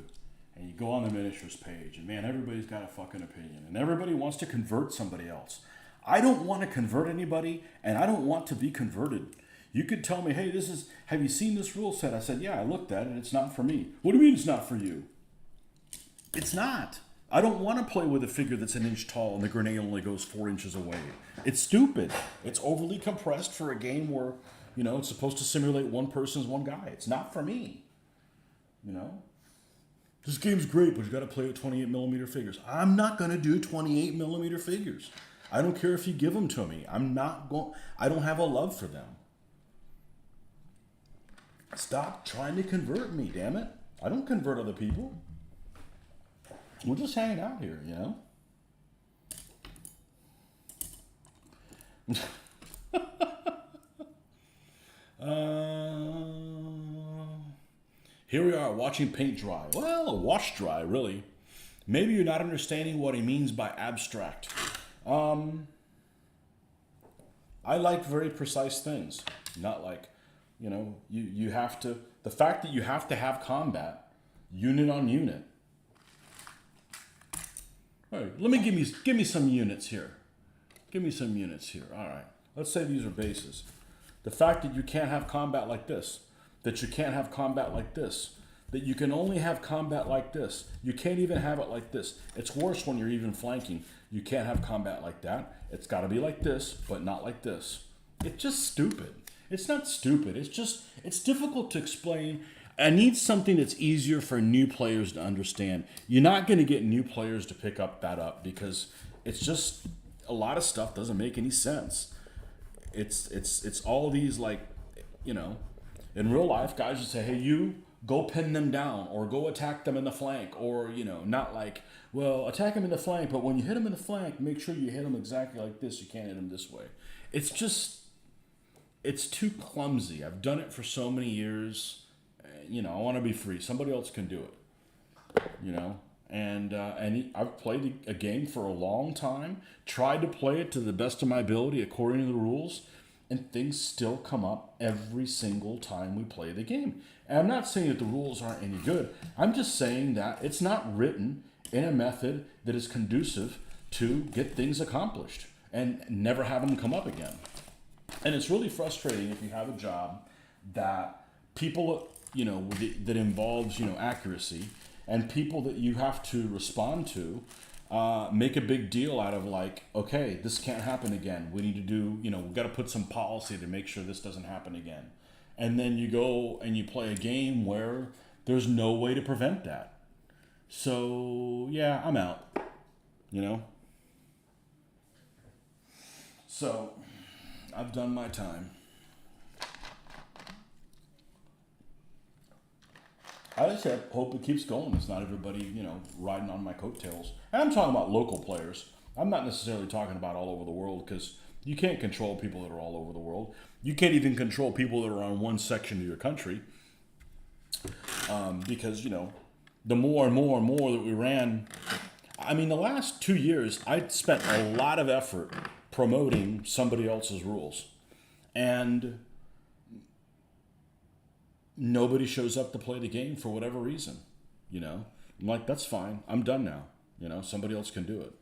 And you go on the miniatures page, and man, everybody's got a fucking opinion. And everybody wants to convert somebody else. I don't want to convert anybody, and I don't want to be converted. You could tell me, hey, have you seen this rule set? I said, yeah, I looked at it, it's not for me. What do you mean it's not for you? It's not. I don't want to play with a figure that's an inch tall and the grenade only goes 4 inches away. It's stupid. It's overly compressed for a game where, you know, it's supposed to simulate one person's one guy. It's not for me. You know? This game's great, but you got to play with 28 millimeter figures. I'm not going to do 28 millimeter figures. I don't care if you give them to me. I don't have a love for them. Stop trying to convert me, damn it. I don't convert other people. We're just hanging out here, you know? Here we are watching paint dry. Well, a wash dry, really. Maybe you're not understanding what he means by abstract. I like very precise things. Not like, you know, you have to, the fact that you have to have combat, unit on unit. All right, give me some units here. Give me some units here. All right, let's say these are bases. The fact that you can't have combat like this, that you can't have combat like this, that you can only have combat like this. You can't even have it like this. It's worse when you're even flanking. You can't have combat like that. It's got to be like this, but not like this. It's just stupid. It's not stupid. It's difficult to explain. I need something that's easier for new players to understand. You're not going to get new players to pick up because it's just a lot of stuff doesn't make any sense. It's all these, like, you know, in real life, guys would say, hey, you go pin them down or go attack them in the flank, or, you know, not like, well, attack them in the flank, but when you hit them in the flank, make sure you hit them exactly like this. You can't hit them this way. It's too clumsy. I've done it for so many years. You know, I want to be free. Somebody else can do it, you know. And I've played a game for a long time, tried to play it to the best of my ability according to the rules, and things still come up every single time we play the game. And I'm not saying that the rules aren't any good. I'm just saying that it's not written in a method that is conducive to get things accomplished and never have them come up again. And it's really frustrating if you have a job that people, you know, that involves, you know, accuracy, and people that you have to respond to make a big deal out of, like, okay, this can't happen again. We need to do, you know, we've got to put some policy to make sure this doesn't happen again. And then you go and you play a game where there's no way to prevent that. So, yeah, I'm out, you know? So, I've done my time. I just hope it keeps going. It's not everybody, you know, riding on my coattails. And I'm talking about local players. I'm not necessarily talking about all over the world, because you can't control people that are all over the world. You can't even control people that are on one section of your country. Because, you know, the more and more and more that we ran, I mean, the last 2 years, I spent a lot of effort promoting somebody else's rules. And nobody shows up to play the game for whatever reason, you know. I'm like, that's fine. I'm done now. You know, somebody else can do it.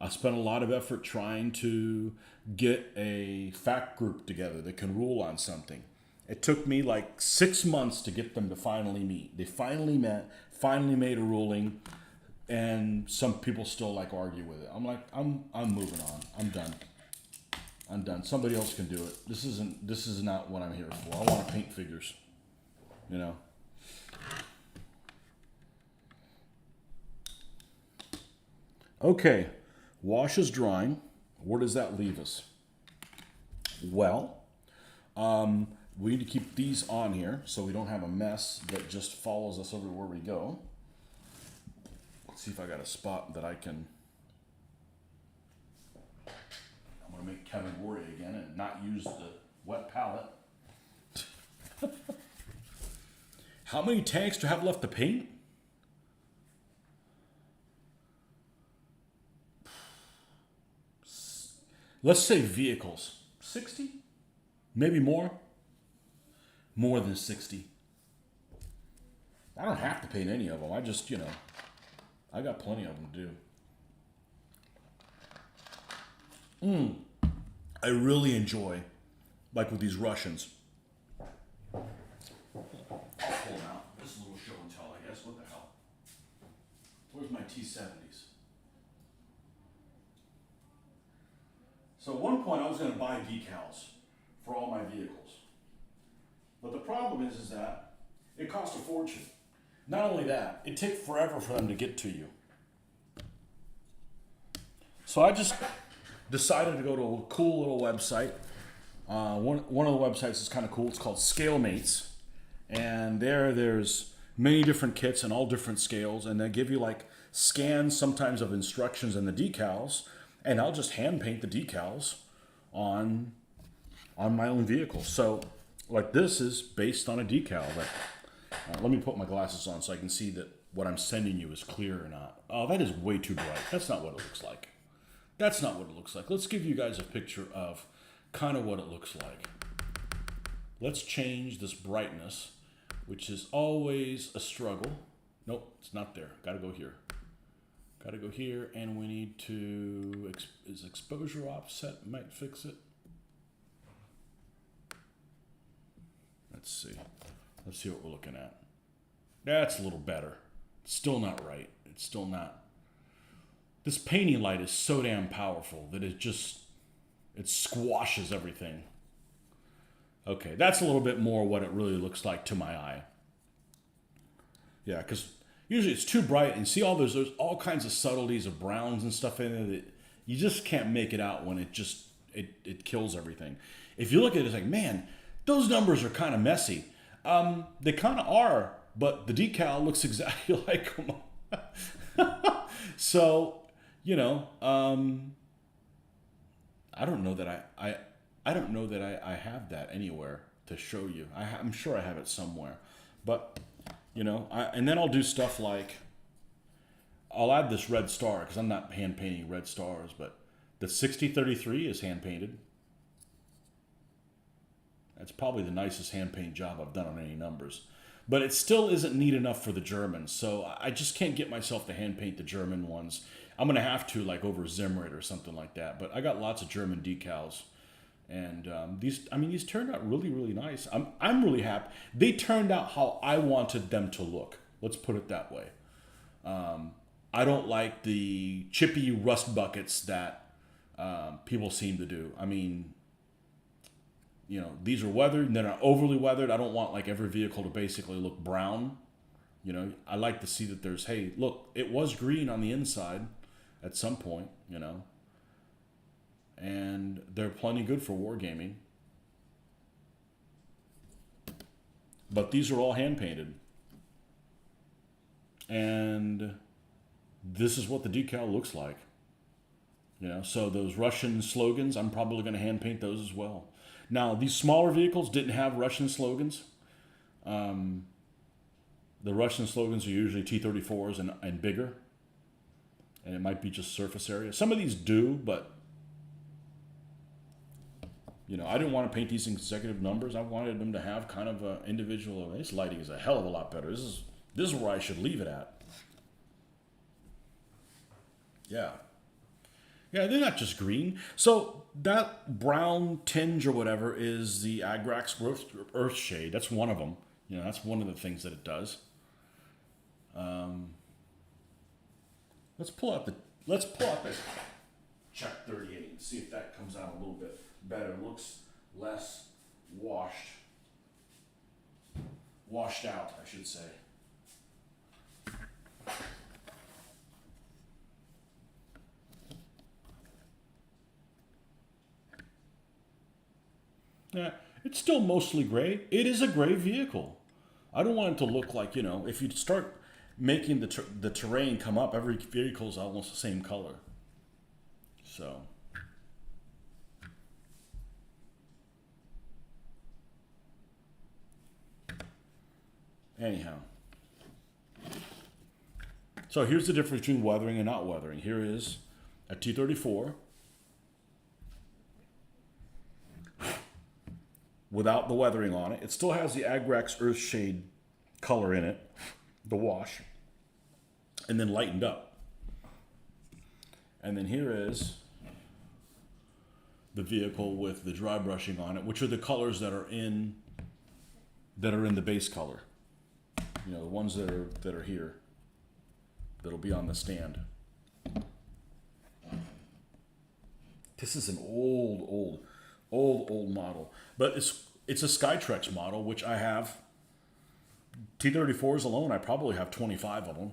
I spent a lot of effort trying to get a fact group together that can rule on something. It took me like 6 months to get them to finally meet. They finally met, finally made a ruling, and some people still like argue with it. I'm like, I'm moving on. I'm done. Somebody else can do it. This is not what I'm here for. I want to paint figures, you know. Okay, wash is drying. Where does that leave us? Well, we need to keep these on here so we don't have a mess that just follows us everywhere we go. Let's see if I got a spot that I can. I'm going to make Kevin worry again and not use the wet palette. How many tanks do I have left to paint? Let's say vehicles. 60? Maybe more? More than 60. I don't have to paint any of them. I just, you know, I got plenty of them to do. I really enjoy, like with these Russians. Pull them out. This is a little show and tell, I guess. What the hell? Where's my T-70s? So at one point I was going to buy decals for all my vehicles. But the problem is that it costs a fortune. Not only that, it takes forever for them to get to you. So I just decided to go to a cool little website. One of the websites is kind of cool. It's called ScaleMates. And there's many different kits and all different scales. And they give you like scans sometimes of instructions and the decals. And I'll just hand paint the decals on my own vehicle. So like this is based on a decal. That, let me put my glasses on so I can see that what I'm sending you is clear or not. Oh, that is way too bright. That's not what it looks like. That's not what it looks like. Let's give you guys a picture of kind of what it looks like. Let's change this brightness, which is always a struggle. Nope, it's not there. Got to go here. Got to go here, and we need to, is exposure offset might fix it? Let's see. Let's see what we're looking at. That's a little better. Still not right. It's still not. This painting light is so damn powerful that it squashes everything. Okay, that's a little bit more what it really looks like to my eye. Yeah, because usually it's too bright, and see all there's all kinds of subtleties of browns and stuff in it that you just can't make it out when it kills everything. If you look at it, it's like, man, those numbers are kind of messy. They kind of are, but the decal looks exactly like them. So, you know, I don't know that I don't know that I have that anywhere to show you. I'm sure I have it somewhere, but you know, and then I'll do stuff like I'll add this red star because I'm not hand painting red stars, but the 6033 is hand painted. That's probably the nicest hand paint job I've done on any numbers. But it still isn't neat enough for the Germans, so I just can't get myself to hand paint the German ones. I'm going to have to, like, over Zimrit or something like that. But I got lots of German decals. And these turned out really, really nice. I'm really happy. They turned out how I wanted them to look. Let's put it that way. I don't like the chippy rust buckets that people seem to do. I mean, you know, these are weathered and they're not overly weathered. I don't want like every vehicle to basically look brown. You know, I like to see that there's, hey, look, it was green on the inside at some point, you know. And they're plenty good for wargaming. But these are all hand painted. And this is what the decal looks like. You know, so those Russian slogans, I'm probably going to hand paint those as well. Now, these smaller vehicles didn't have Russian slogans. The Russian slogans are usually T-34s and bigger. And it might be just surface area. Some of these do, but you know, I didn't want to paint these in consecutive numbers. I wanted them to have kind of an individual. This lighting is a hell of a lot better. This is where I should leave it at. Yeah. Yeah, they're not just green. So that brown tinge or whatever is the Agrax Earth Shade. That's one of them. You know, that's one of the things that it does. Let's pull out this Check 38 and see if that comes out a little bit better. Looks less washed out, I should say. Yeah, it's still mostly gray. It is a gray vehicle. I don't want it to look like, you know, if you start making the terrain come up, every vehicle is almost the same color. So, anyhow. So here's the difference between weathering and not weathering. Here is a T-34 without the weathering on it. It still has the Agrax Earthshade color in it, the wash, and then lightened up. And then here is the vehicle with the dry brushing on it, which are the colors that are in the base color. You know, the ones that are here, that'll be on the stand. This is an old model, but it's a Skytrex model, which I have. T-34s alone, I probably have 25 of them.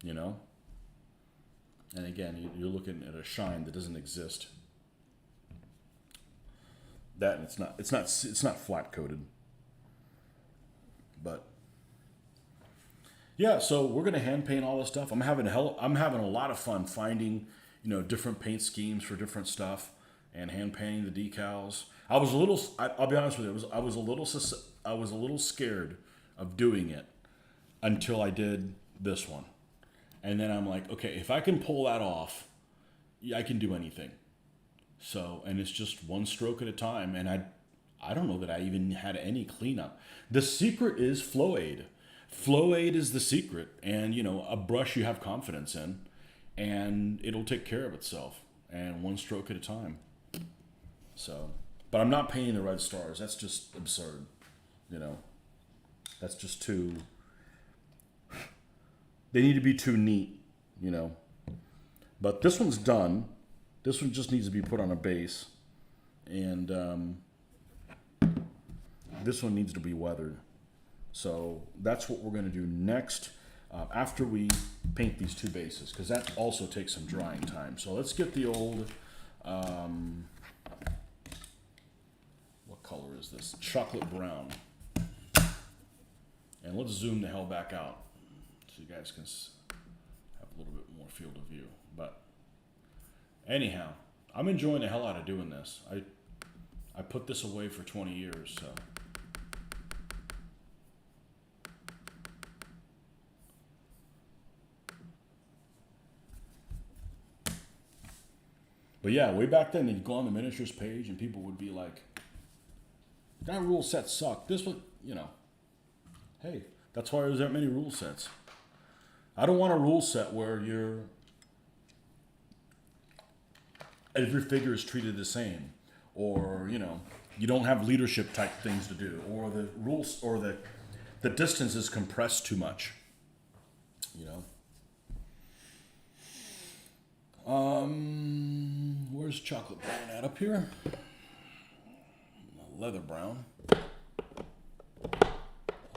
You know, and again, you're looking at a shine that doesn't exist. That and it's not flat coated. But yeah, so we're gonna hand paint all this stuff. I'm having a lot of fun finding, you know, different paint schemes for different stuff and hand painting the decals. I'll be honest with you, I was a little scared of doing it until I did this one. And then I'm like, okay, if I can pull that off, I can do anything. So, and it's just one stroke at a time. And I don't know that I even had any cleanup. The secret is flow aid. Flow aid is the secret. And, you know, a brush you have confidence in. and it'll take care of itself, and one stroke at a time. So, but I'm not painting the red stars. That's just absurd, you know. That's just too. They need to be too neat, you know. But this one's done. This one just needs to be put on a base, and this one needs to be weathered. So that's what we're going to do next after we paint these two bases, because that also takes some drying time. So let's get the old, what color is this? Chocolate brown. And let's zoom the hell back out so you guys can have a little bit more field of view. But anyhow, I'm enjoying the hell out of doing this. I put this away for 20 years, so. But yeah, way back then, you'd go on the miniatures page and people would be like, that rule set sucked. This one, you know. Hey, that's why there's that many rule sets. I don't want a rule set where every figure is treated the same, or you know, you don't have leadership type things to do, or the rules or the distance is compressed too much. You know. Where's chocolate brown at? Up here? Leather brown.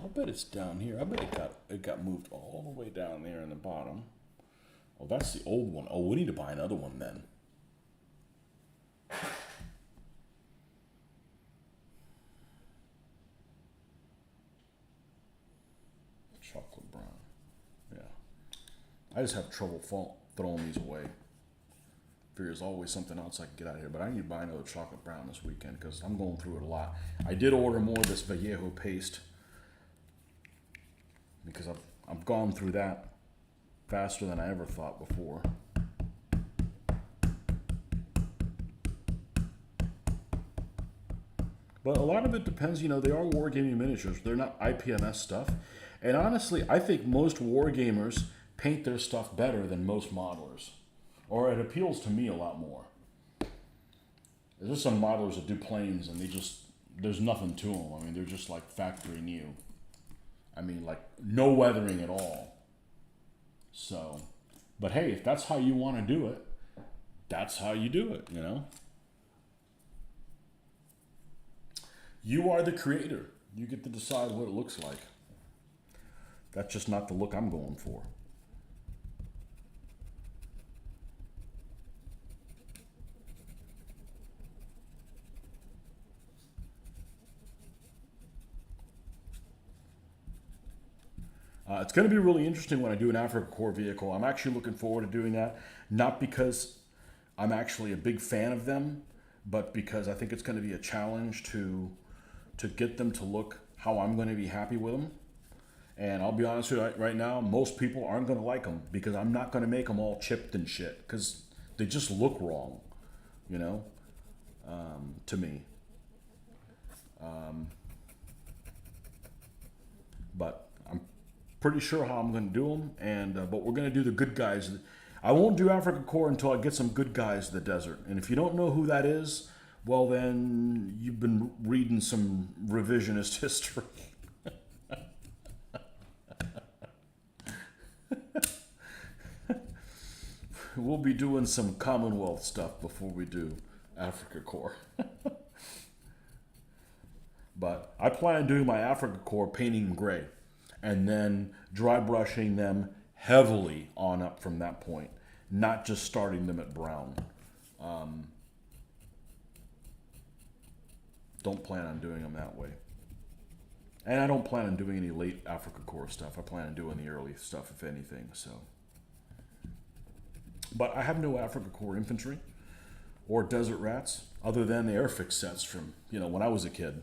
I bet it's down here. I bet it got moved all the way down there in the bottom. Oh, that's the old one. Oh, we need to buy another one then. Chocolate brown. Yeah. I just have trouble throwing these away. There's always something else I can get out of here, but I need to buy another chocolate brown this weekend because I'm going through it a lot. I did order more of this Vallejo paste because I've gone through that faster than I ever thought before. But a lot of it depends, you know, they are wargaming miniatures. They're not IPMS stuff. And honestly, I think most wargamers paint their stuff better than most modelers. Or it appeals to me a lot more. There's just some modelers that do planes and there's nothing to them. I mean, they're just like factory new. I mean, like no weathering at all. So, but hey, if that's how you want to do it, that's how you do it, you know? You are the creator. You get to decide what it looks like. That's just not the look I'm going for. It's going to be really interesting when I do an Africa Corps vehicle. I'm actually looking forward to doing that, not because I'm actually a big fan of them, but because I think it's going to be a challenge to get them to look how I'm going to be happy with them. And I'll be honest with you right now, most people aren't going to like them because I'm not going to make them all chipped and shit because they just look wrong, you know, to me. But I'm pretty sure how I'm going to do them, and but we're going to do the good guys. I won't do Africa Corps until I get some good guys in the desert. And if you don't know who that is, well then you've been reading some revisionist history. We'll be doing some Commonwealth stuff before we do Africa Corps. But I plan on doing my Africa Corps painting them gray and then dry brushing them heavily on up from that point, not just starting them at brown. Don't plan on doing them that way. And I don't plan on doing any late Africa Corps stuff. I plan on doing the early stuff, if anything, so. But I have no Africa Corps infantry or desert rats other than the Airfix sets from, you know, when I was a kid.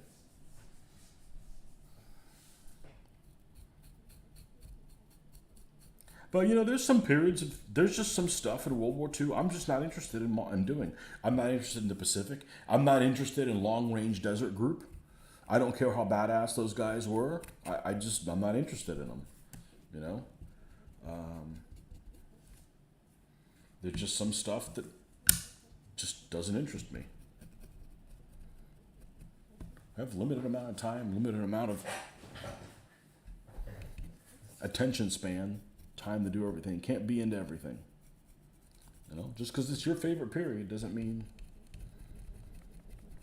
But, you know, there's some periods of, there's just some stuff in World War II I'm just not interested in doing. I'm not interested in the Pacific. I'm not interested in long-range desert group. I don't care how badass those guys were. I'm not interested in them, you know? There's just some stuff that just doesn't interest me. I have limited amount of time, limited amount of attention span, time to do everything. Can't be into everything. You know, just because it's your favorite period doesn't mean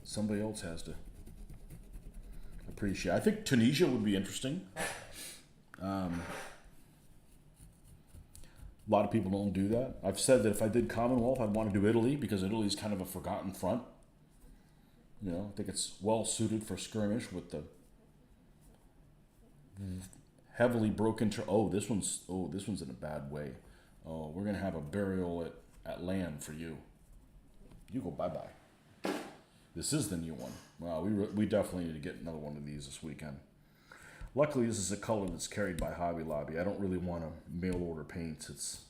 somebody else has to appreciate. I think Tunisia would be interesting. A lot of people don't do that. I've said that if I did Commonwealth, I'd want to do Italy because Italy's kind of a forgotten front. You know, I think it's well suited for skirmish with the heavily broken. This one's in a bad way. Oh, we're gonna have a burial at land for you. You go bye-bye. This is the new one. Wow, we definitely need to get another one of these this weekend. Luckily, this is a color that's carried by Hobby Lobby. I don't really want to mail order paints. It's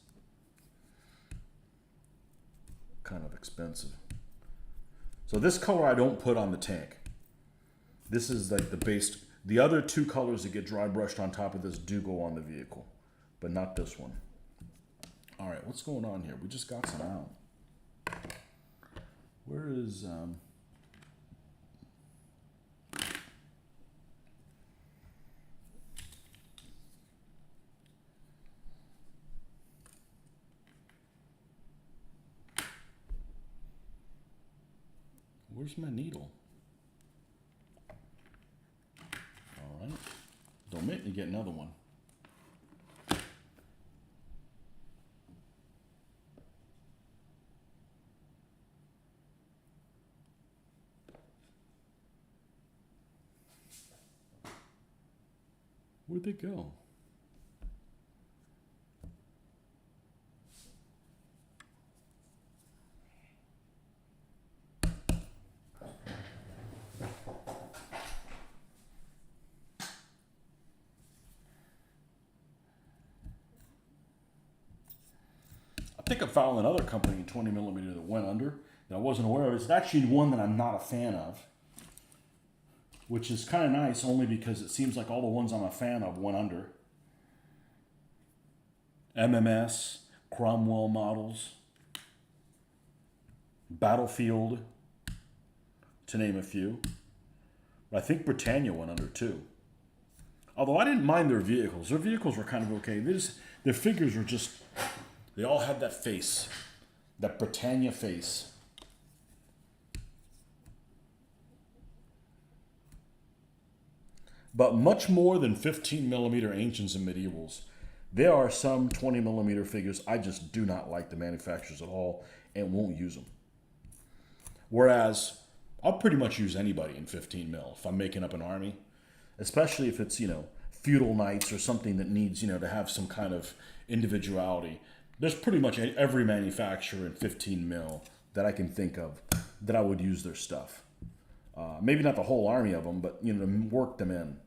kind of expensive. So this color I don't put on the tank. This is like the base. The other two colors that get dry brushed on top of this do go on the vehicle, but not this one. All right, what's going on here? We just got some out. Where is... Where's my needle? All right. Don't make me get another one. Where'd they go? I think I found another company in 20 millimeter that went under that I wasn't aware of. It's actually one that I'm not a fan of, which is kind of nice only because it seems like all the ones I'm a fan of went under. MMS, Cromwell models, Battlefield, to name a few. But I think Britannia went under too. Although I didn't mind their vehicles. Their vehicles were kind of okay. Their figures were just... They all had that face, that Britannia face. But much more than 15 millimeter ancients and medievals, there are some 20 millimeter figures I just do not like the manufacturers at all and won't use them. Whereas I'll pretty much use anybody in 15 mil if I'm making up an army, especially if it's, feudal knights or something that needs, to have some kind of individuality. There's pretty much every manufacturer in 15 mil that I can think of that I would use their stuff. Maybe not the whole army of them, but, to work them in,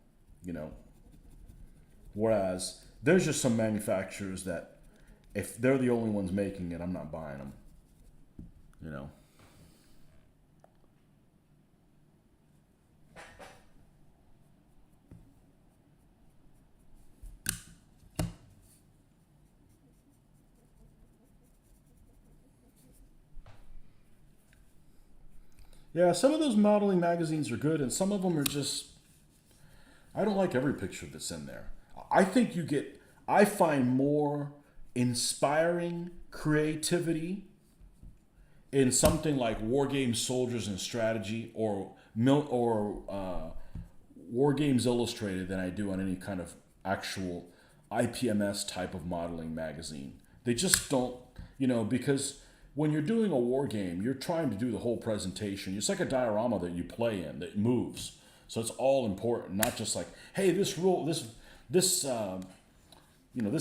Whereas there's just some manufacturers that if they're the only ones making it, I'm not buying them, Yeah, some of those modeling magazines are good, and some of them are just... I don't like every picture that's in there. I find more inspiring creativity in something like War Games Soldiers and Strategy or War Games Illustrated than I do on any kind of actual IPMS type of modeling magazine. They just don't, because when you're doing a war game, you're trying to do the whole presentation. It's like a diorama that you play in that moves. So it's all important, not just like, hey, this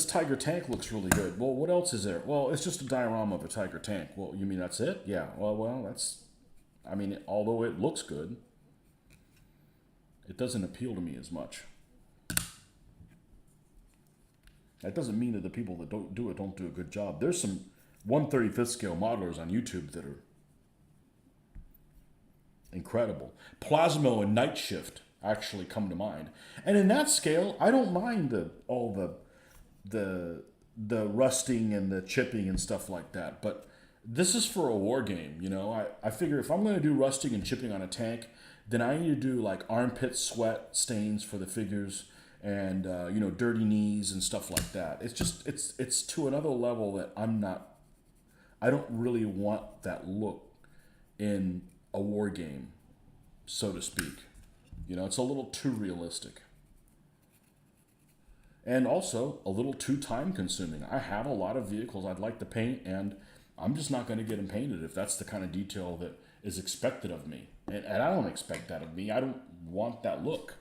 Tiger tank looks really good. Well, what else is there? Well, it's just a diorama of a Tiger tank. Well, you mean that's it? Yeah. Well, although it looks good, it doesn't appeal to me as much. That doesn't mean that the people that don't do a good job. There's some 1/35th scale modelers on YouTube that are incredible. Plasmo and Night Shift actually come to mind. And in that scale, I don't mind all the the rusting and the chipping and stuff like that. But this is for a war game, you know. I figure if I'm going to do rusting and chipping on a tank, then I need to do like armpit sweat stains for the figures and you know, dirty knees and stuff like that. It's just it's to another level that I don't really want that look in a war game, so to speak. You know, it's a little too realistic. And also a little too time consuming. I have a lot of vehicles I'd like to paint, and I'm just not going to get them painted if that's the kind of detail that is expected of me. And I don't expect that of me. I don't want that look,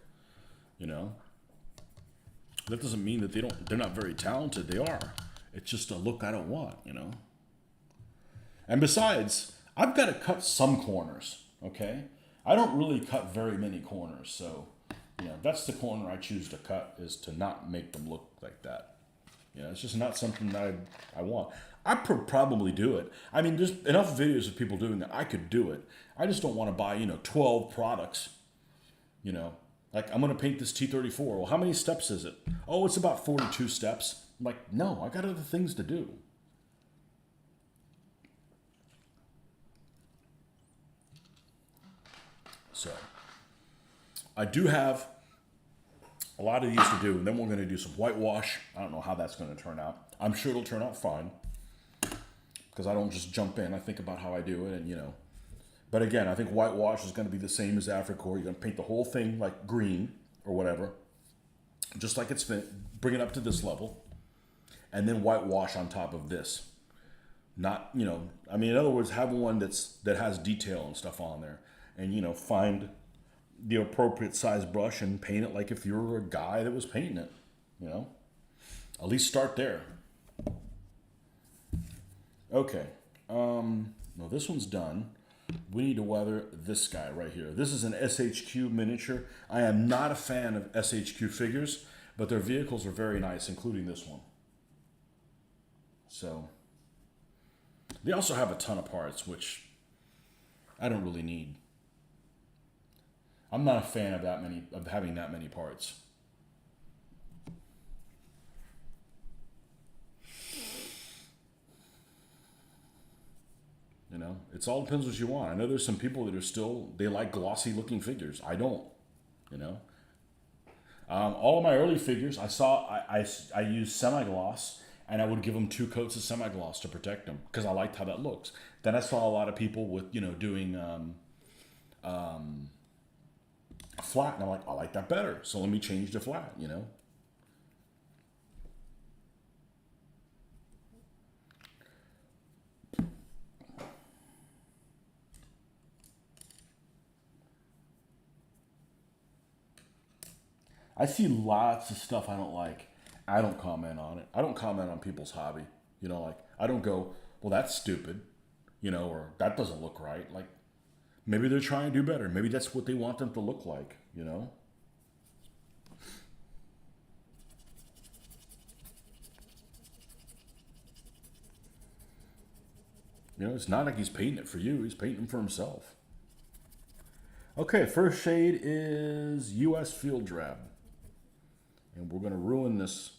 you know. That doesn't mean that they're not very talented. They are. It's just a look I don't want, you know. And besides, I've got to cut some corners, okay? I don't really cut very many corners, so you know, that's the corner I choose to cut, is to not make them look like that. You know, it's just not something that I want. I probably do it. I mean, there's enough videos of people doing it. I could do it. I just don't want to buy, you know, 12 products. You know, like I'm going to paint this T-34. Well, how many steps is it? Oh, it's about 42 steps. I'm like, no, I got other things to do. So I do have a lot of these to do, and then we're going to do some whitewash. I don't know how that's going to turn out. I'm sure it'll turn out fine, because I don't just jump in. I think about how I do it, and you know. But again, I think whitewash is going to be the same as Africore. You're going to paint the whole thing like green or whatever, just like it's been. Bring it up to this level, and then whitewash on top of this. Not, you know, I mean, in other words, have one that has detail and stuff on there, and you know, find the appropriate size brush and paint it like if you were a guy that was painting it, you know. At least start there. Okay. No, this one's done. We need to weather this guy right here. This is an SHQ miniature. I am not a fan of SHQ figures, but their vehicles are very nice, including this one. So, they also have a ton of parts, which I don't really need. I'm not a fan of having that many parts. You know, it's all depends what you want. I know there's some people that are still, they like glossy looking figures. I don't, you know. All of my early figures, I used semi-gloss, and I would give them 2 coats of semi-gloss to protect them because I liked how that looks. Then I saw a lot of people with, you know, doing a flat, and I'm like, I like that better, so let me change to flat, you know. I see lots of stuff I don't like. I don't comment on it. I don't comment on people's hobby. You know, like, I don't go, well, that's stupid, you know, or that doesn't look right. Like, maybe they're trying to do better. Maybe that's what they want them to look like, you know? You know, it's not like he's painting it for you. He's painting for himself. Okay, first shade is US Field Drab. And we're going to ruin this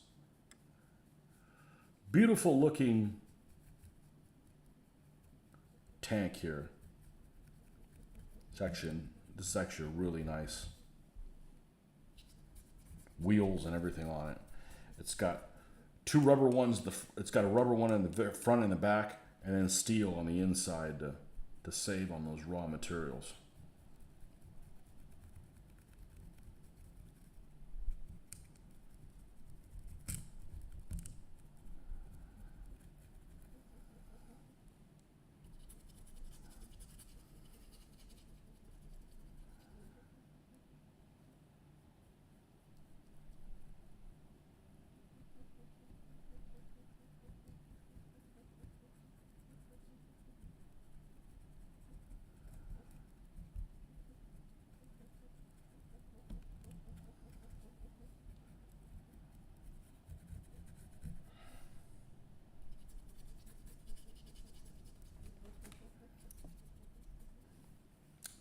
beautiful looking tank here. This is actually really nice. Wheels and everything on it. It's got 2 rubber ones. It's got a rubber one in the front and the back, and then steel on the inside to save on those raw materials.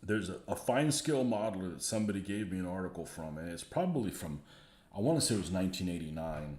There's a fine skill modeler that somebody gave me an article from, and it's probably from, I want to say it was 1989,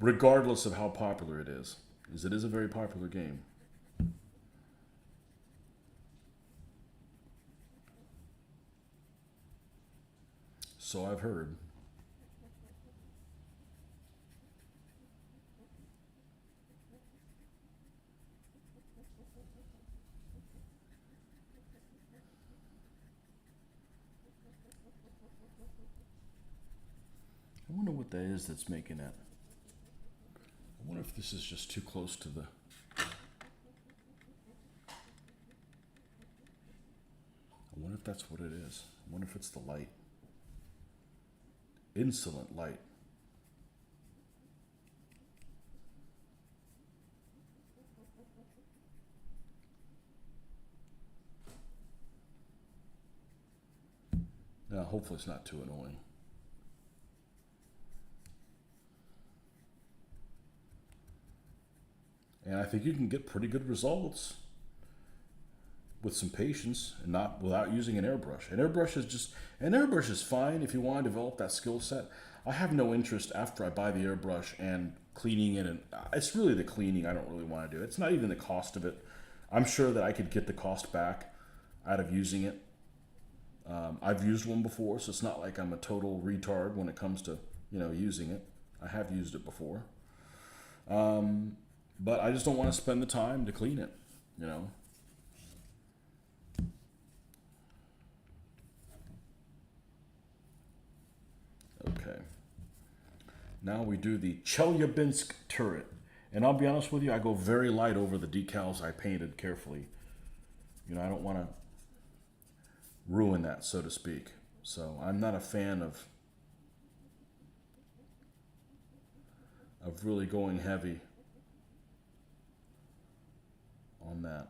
regardless of how popular it is, because it is a very popular game. So I've heard. I wonder what that is that's making that. I wonder if this is just too close to the. I wonder if that's what it is. I wonder if it's the light. Insolent light. Now, hopefully it's not too annoying. And I think you can get pretty good results with some patience and not without using an airbrush. An airbrush is fine if you want to develop that skill set. I have no interest after I buy the airbrush and cleaning it, and it's really the cleaning I don't really want to do. It's not even the cost of it. I'm sure that I could get the cost back out of using it. I've used one before, so it's not like I'm a total retard when it comes to using it. I have used it before, but I just don't want to spend the time to clean it. Okay. Now we do the Chelyabinsk turret. And I'll be honest with you, I go very light over the decals I painted carefully. I don't want to ruin that, so to speak. So I'm not a fan of really going heavy on that.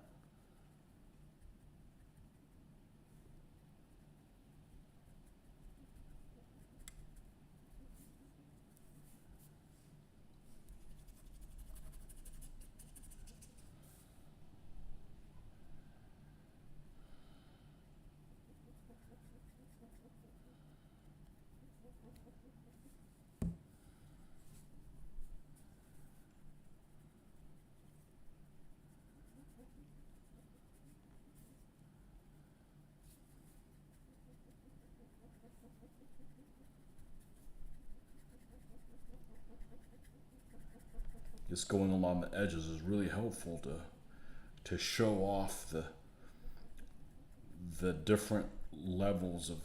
Just going along the edges is really helpful to show off the different levels of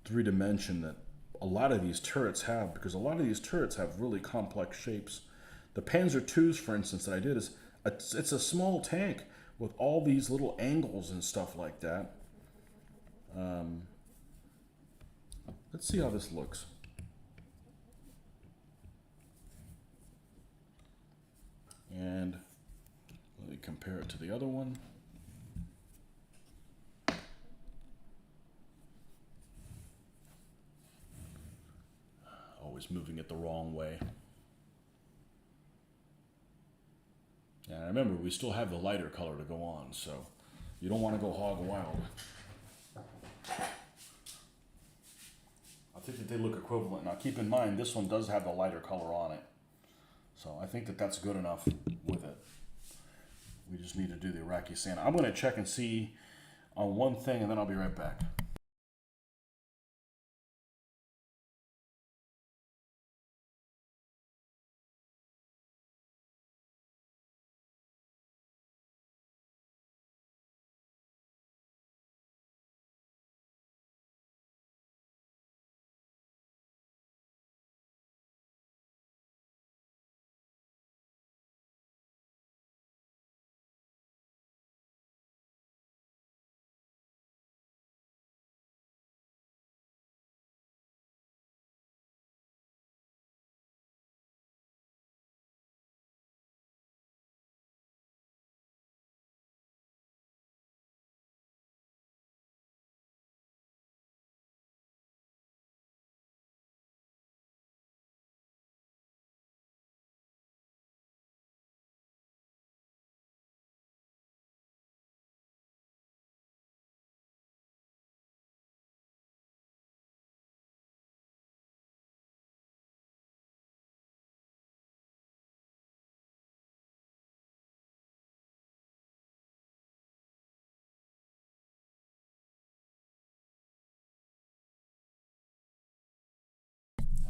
3 dimension that a lot of these turrets have, because a lot of these turrets have really complex shapes. The Panzer IIs, for instance, that I did it's a small tank with all these little angles and stuff like that. Let's see how this looks. And let me compare it to the other one. Always moving it the wrong way. And remember, we still have the lighter color to go on, so you don't want to go hog wild. I think that they look equivalent. Now keep in mind, this one does have the lighter color on it. So I think that that's good enough with it. We just need to do the Iraqi Santa. I'm going to check and see on one thing, and then I'll be right back.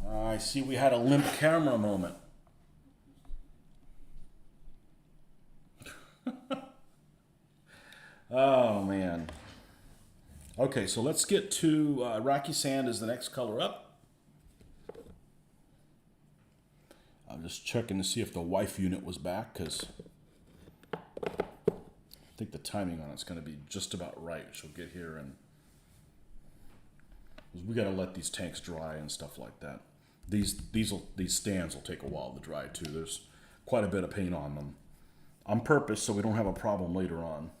I see we had a limp camera moment. Oh, man. Okay, so let's get to Iraqi Sand is the next color up. I'm just checking to see if the wife unit was back, because I think the timing on it's going to be just about right. She'll get here, and we got to let these tanks dry and stuff like that. These stands will take a while to dry too. There's quite a bit of paint on them on purpose, so we don't have a problem later on.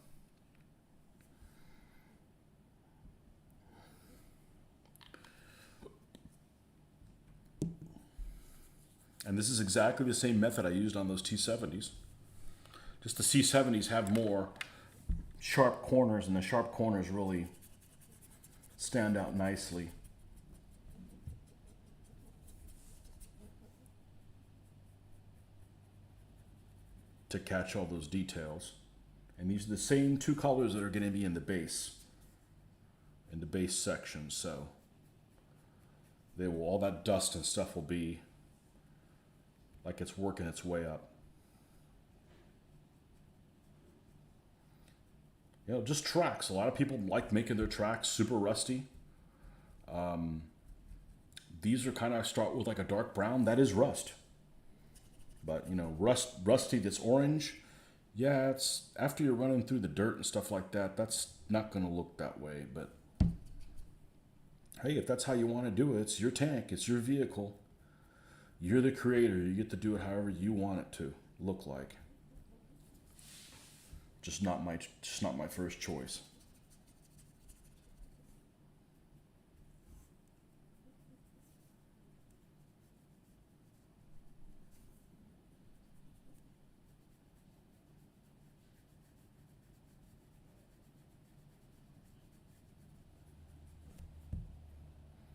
And this is exactly the same method I used on those T-70s. Just the C-70s have more sharp corners, and the sharp corners really stand out nicely. To catch all those details. And these are the same two colors that are going to be in the base section. So they will, all that dust and stuff will be like it's working its way up. You know, just tracks. A lot of people like making their tracks super rusty. These are kind of start with like a dark brown. That is rust. But, you know, rusty that's orange, yeah, it's after you're running through the dirt and stuff like that, that's not going to look that way. But, hey, if that's how you want to do it, it's your tank, it's your vehicle. You're the creator. You get to do it however you want it to look like. Just not my first choice.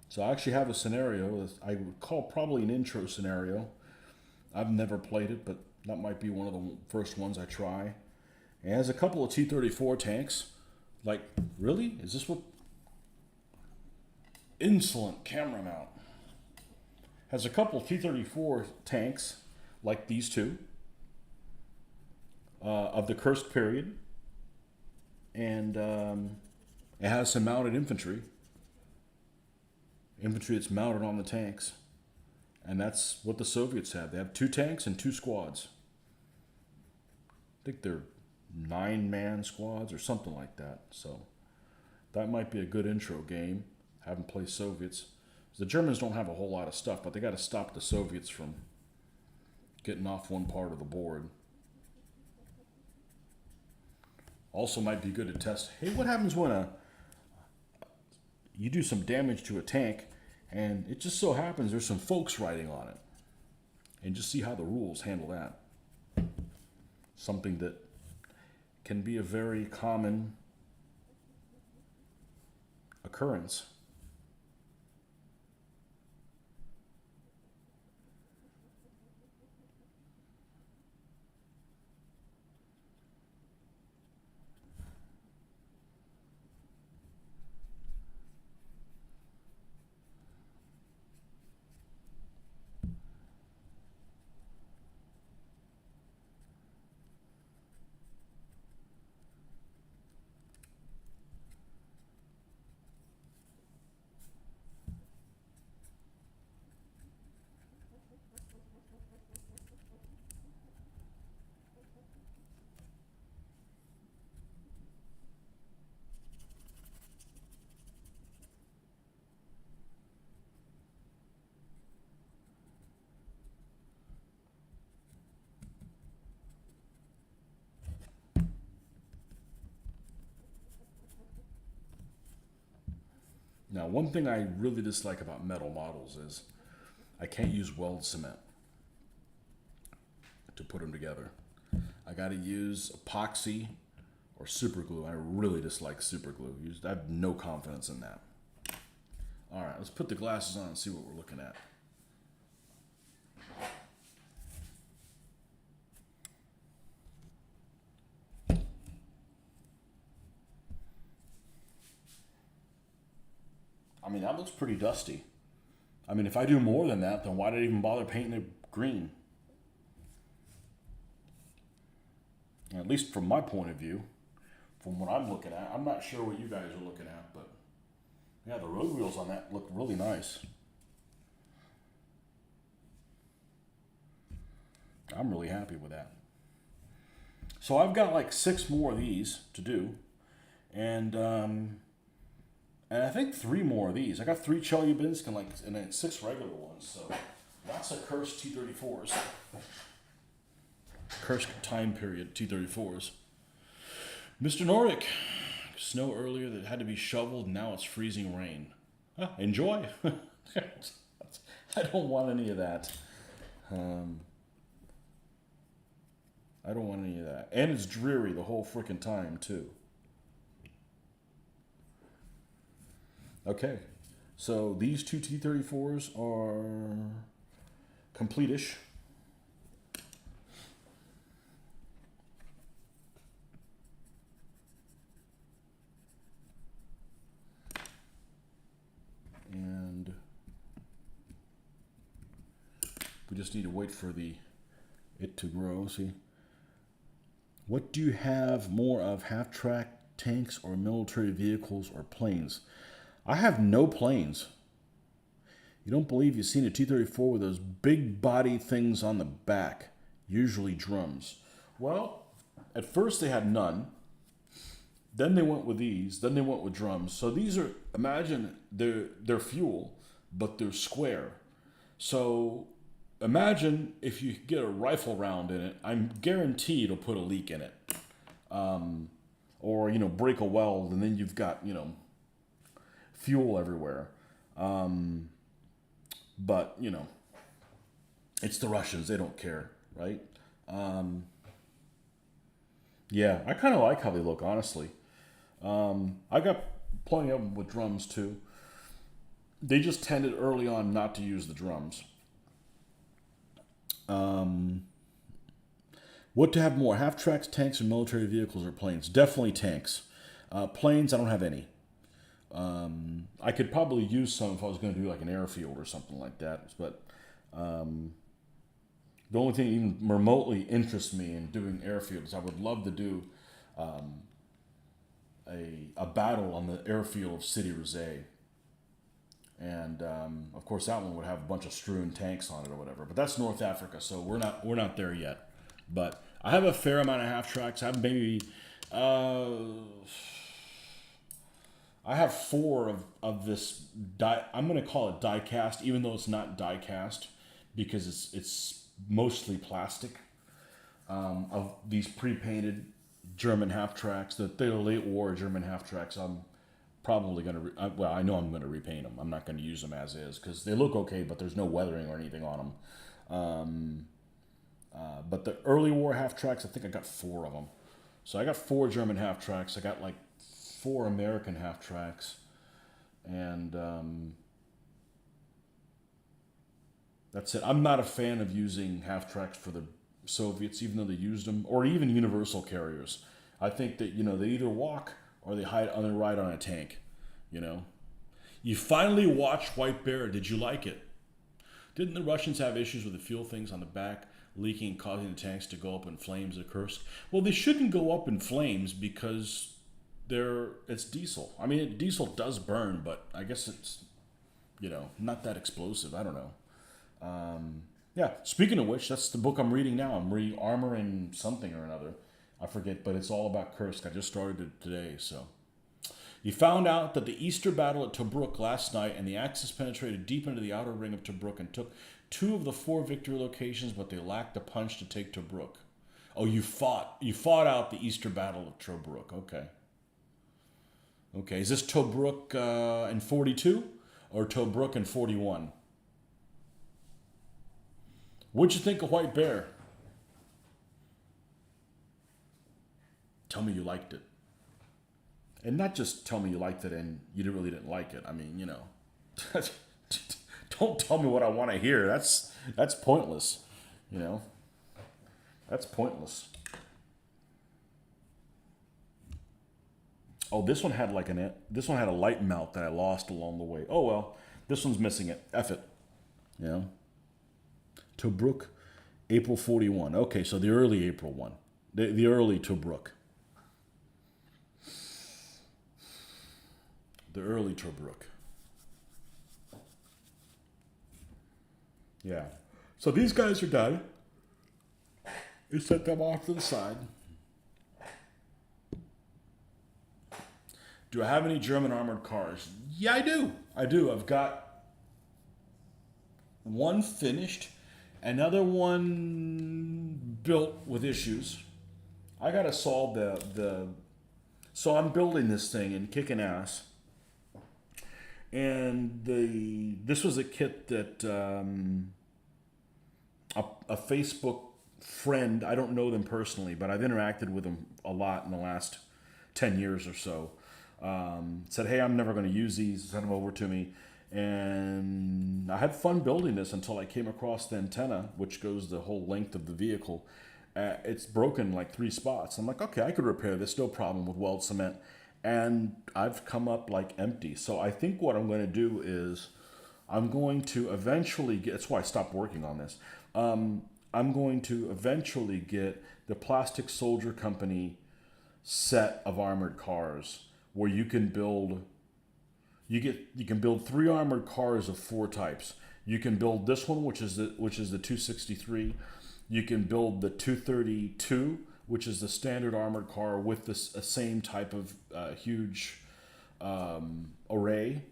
So I actually have a scenario that I would call probably an intro scenario. I've never played it, but that might be one of the first ones I try. It has a couple of T-34 tanks. Like, really? Is this what... Insolent camera mount. Has a couple of T-34 tanks, like these two, of the Kursk period. And it has some mounted infantry. Infantry that's mounted on the tanks. And that's what the Soviets have. They have 2 tanks and 2 squads. I think they're 9-man squads or something like that. So that might be a good intro game. Haven't played Soviets. The Germans don't have a whole lot of stuff, but they got to stop the Soviets from getting off one part of the board. Also might be good to test. Hey, what happens when you do some damage to a tank and it just so happens there's some folks riding on it? And just see how the rules handle that. Something that can be a very common occurrence. Now, one thing I really dislike about metal models is I can't use weld cement to put them together. I got to use epoxy or super glue. I really dislike super glue. I have no confidence in that. All right, let's put the glasses on and see what we're looking at. I mean, that looks pretty dusty. I mean, if I do more than that, then why did I even bother painting it green? At least from my point of view, from what I'm looking at. I'm not sure what you guys are looking at, but yeah, the road wheels on that look really nice. I'm really happy with that. So I've got like 6 more of these to do, and I think 3 more of these. I got 3 Chelyabinsk and then 6 regular ones. So lots of Kursk T-34s. Kursk time period T-34s. Mr. Nordic, snow earlier that had to be shoveled. Now it's freezing rain. Enjoy. I don't want any of that. I don't want any of that. And it's dreary the whole freaking time, too. Okay. So these 2 T-34s are complete-ish. And we just need to wait for it to grow. See, what do you have more of, half-track tanks or military vehicles or planes? I have no planes. You don't believe you've seen a T-34 with those big body things on the back, usually drums. Well, at first they had none. Then they went with these. Then they went with drums. So these are, imagine they're fuel, but they're square. So imagine if you get a rifle round in it, I'm guaranteed it'll put a leak in it. Or, break a weld, and then you've got, fuel everywhere. But, it's the Russians. They don't care, right? Yeah, I kind of like how they look, honestly. I got plenty of them with drums, too. They just tended early on not to use the drums. What to have more, half-tracks, tanks, or military vehicles or planes? Definitely tanks. Planes, I don't have any. I could probably use some if I was going to do like an airfield or something like that. But the only thing that even remotely interests me in doing airfields, I would love to do a battle on the airfield of City Rosé. And of course, that one would have a bunch of strewn tanks on it or whatever. But that's North Africa, so we're not there yet. But I have a fair amount of half tracks. I have maybe I have 4 of this I'm going to call it die cast, even though it's not die cast because it's mostly plastic. Of these pre-painted German half tracks, the late war German half tracks. I'm probably going to, I know I'm going to repaint them. I'm not going to use them as is because they look okay, but there's no weathering or anything on them. But the early war half tracks, I think I got 4 of them. So I got 4 German half tracks. I got like 4 American half tracks, and that's it. I'm not a fan of using half tracks for the Soviets, even though they used them, or even universal carriers. I think that they either walk or they ride on a tank. You finally watched White Bear. Did you like it? Didn't the Russians have issues with the fuel things on the back leaking and causing the tanks to go up in flames at Kursk? Well, they shouldn't go up in flames because it's diesel. I mean, diesel does burn, but I guess it's not that explosive. I don't know. Yeah. Speaking of which, that's the book I'm reading now. I'm reading Armor and something or another. I forget, but it's all about Kursk. I just started it today. So you found out that the Easter battle at Tobruk last night, and the Axis penetrated deep into the outer ring of Tobruk and took 2 of the 4 victory locations, but they lacked the punch to take Tobruk. Oh, you fought out the Easter battle of Tobruk. Okay. Is this Tobruk in 42 or Tobruk in 41? What'd you think of White Bear? Tell me you liked it. And not just tell me you liked it and you really didn't like it. I mean, don't tell me what I want to hear. That's pointless. That's pointless. Oh, this one had a light mount that I lost along the way. Oh well, this one's missing it. F it. You know, Tobruk, April 41. Okay, so the early April one, the early Tobruk, the early Tobruk. Yeah. So these guys are done. You set them off to the side. Do I have any German armored cars? Yeah, I do. I do. I've got one finished, another one built with issues. I gotta solve the. So I'm building this thing and kicking ass. And this was a kit that a Facebook friend, I don't know them personally, but I've interacted with them a lot in the last 10 years or so. Said, hey, I'm never going to use these, sent them over to me. And I had fun building this until I came across the antenna, which goes the whole length of the vehicle. It's broken like 3 spots. I'm like, okay, I could repair this, no problem with weld cement. And I've come up like empty. So I think what I'm going to do is I'm going to eventually get, that's why I stopped working on this. I'm going to eventually get the Plastic Soldier Company set of armored cars where you can build, you can build 3 armored cars of 4 types. You can build this one, which is the 263. You can build the 232, which is the standard armored car with this same type of huge array.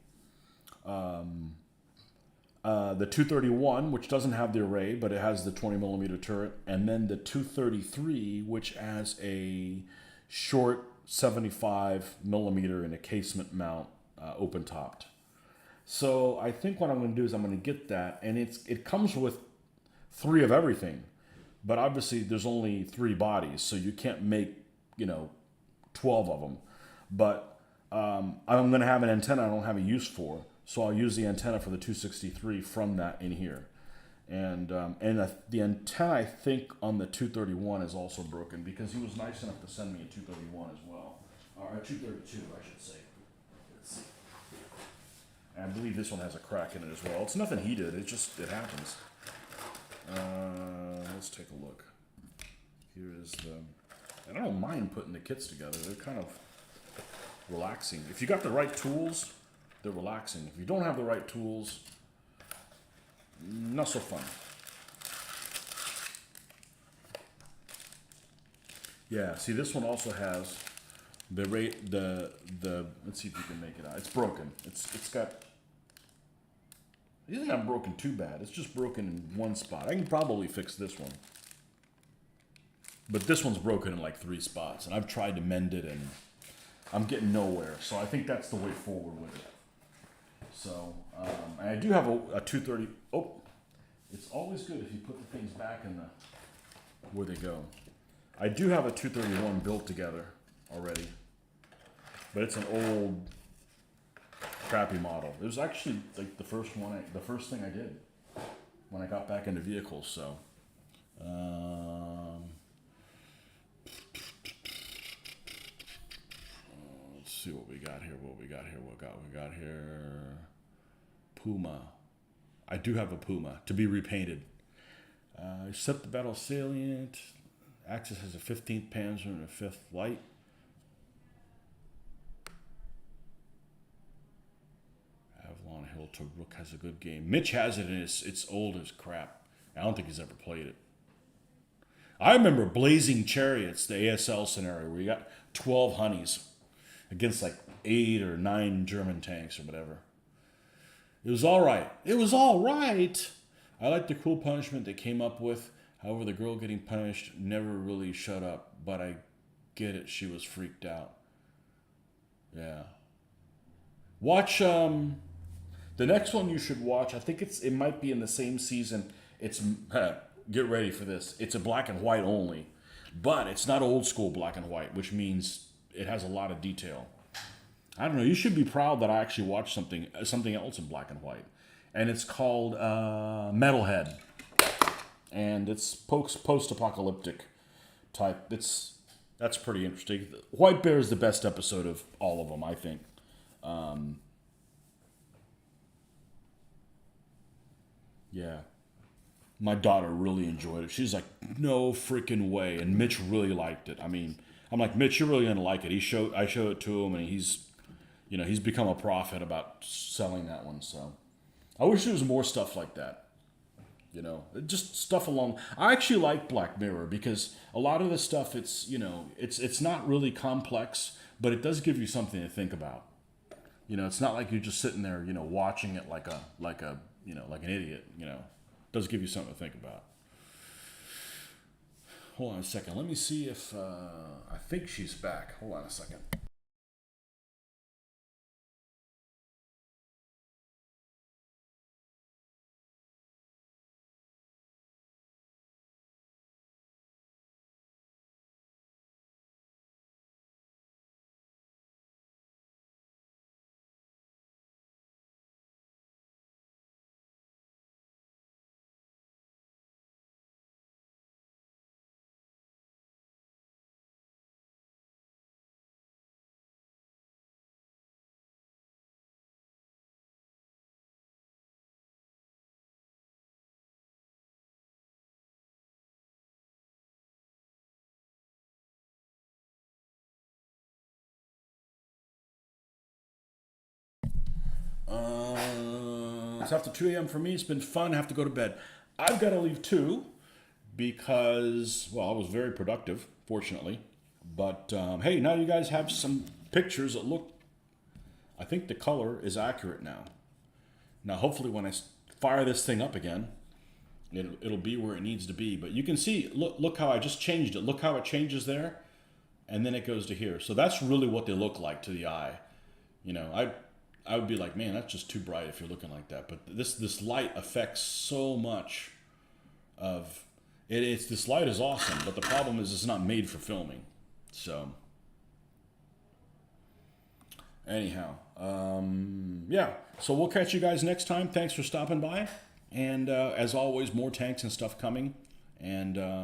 The 231, which doesn't have the array, but it has the 20 millimeter turret, and then the 233, which has a short 75 millimeter in a casement mount, open topped. So I think what I'm going to do is I'm going to get that, and it comes with 3 of everything, but obviously there's only 3 bodies, so you can't make 12 of them. But I'm going to have an antenna I don't have a use for. So I'll use the antenna for the 263 from that in here. And the antenna, I think, on the 231 is also broken because he was nice enough to send me a 231 as well. Or a 232, I should say. Let's see. And I believe this one has a crack in it as well. It's nothing he did. It happens. Let's take a look. Here is the... And I don't mind putting the kits together. They're kind of relaxing. If you got the right tools... They're relaxing. If you don't have the right tools, not so fun. Yeah, see, this one also has the rate, the let's see if you can make it out. It's broken. It's got, it's not broken too bad. It's just broken in one spot. I can probably fix this one. But this one's broken in like 3 spots, and I've tried to mend it, and I'm getting nowhere. So I think that's the way forward with it. So, and I do have a 230. Oh, it's always good if you put the things back in where they go. I do have a 231 built together already, but it's an old, crappy model. It was actually like the first thing I did when I got back into vehicles. So, let's see what we got here. What we got here. Puma. I do have a Puma to be repainted. Except the battle salient. Axis has a 15th Panzer and a 5th Light. Avalon Hill Tobruk has a good game. Mitch has it, and it's old as crap. I don't think he's ever played it. I remember Blazing Chariots, the ASL scenario, where you got 12 honeys against like 8 or 9 German tanks or whatever. It was all right. I like the cruel punishment they came up with. However, the girl getting punished never really shut up. But I get it. She was freaked out. Yeah. Watch the next one you should watch. I think it might be in the same season. It's get ready for this. It's a black and white only, but it's not old school black and white, which means it has a lot of detail. I don't know. You should be proud that I actually watched something else in black and white, and it's called Metalhead, and it's post-apocalyptic type. That's pretty interesting. White Bear is the best episode of all of them, I think. Yeah. My daughter really enjoyed it. She's like, no freaking way. And Mitch really liked it. I mean, I'm like, Mitch, you're really gonna like it. I showed it to him, and he's become a prophet about selling that one. So I wish there was more stuff like that. Just stuff along. I actually like Black Mirror because a lot of the stuff, it's not really complex, but it does give you something to think about. It's not like you're just sitting there, watching it like an idiot. It does give you something to think about. Hold on a second. Let me see if I think she's back. Hold on a second. It's after 2 a.m. for me. It's been fun. I have to go to bed. I've got to leave too because, well, I was very productive, fortunately. But hey, now you guys have some pictures that look, I think the color is accurate now. Now, hopefully, when I fire this thing up again, it'll be where it needs to be. But you can see, look how I just changed it. Look how it changes there, and then it goes to here. So that's really what they look like to the eye. I would be like, man, that's just too bright if you're looking like that. But this light affects so much of it. This light is awesome, but the problem is it's not made for filming. So anyhow, yeah. So we'll catch you guys next time. Thanks for stopping by, and as always, more tanks and stuff coming. And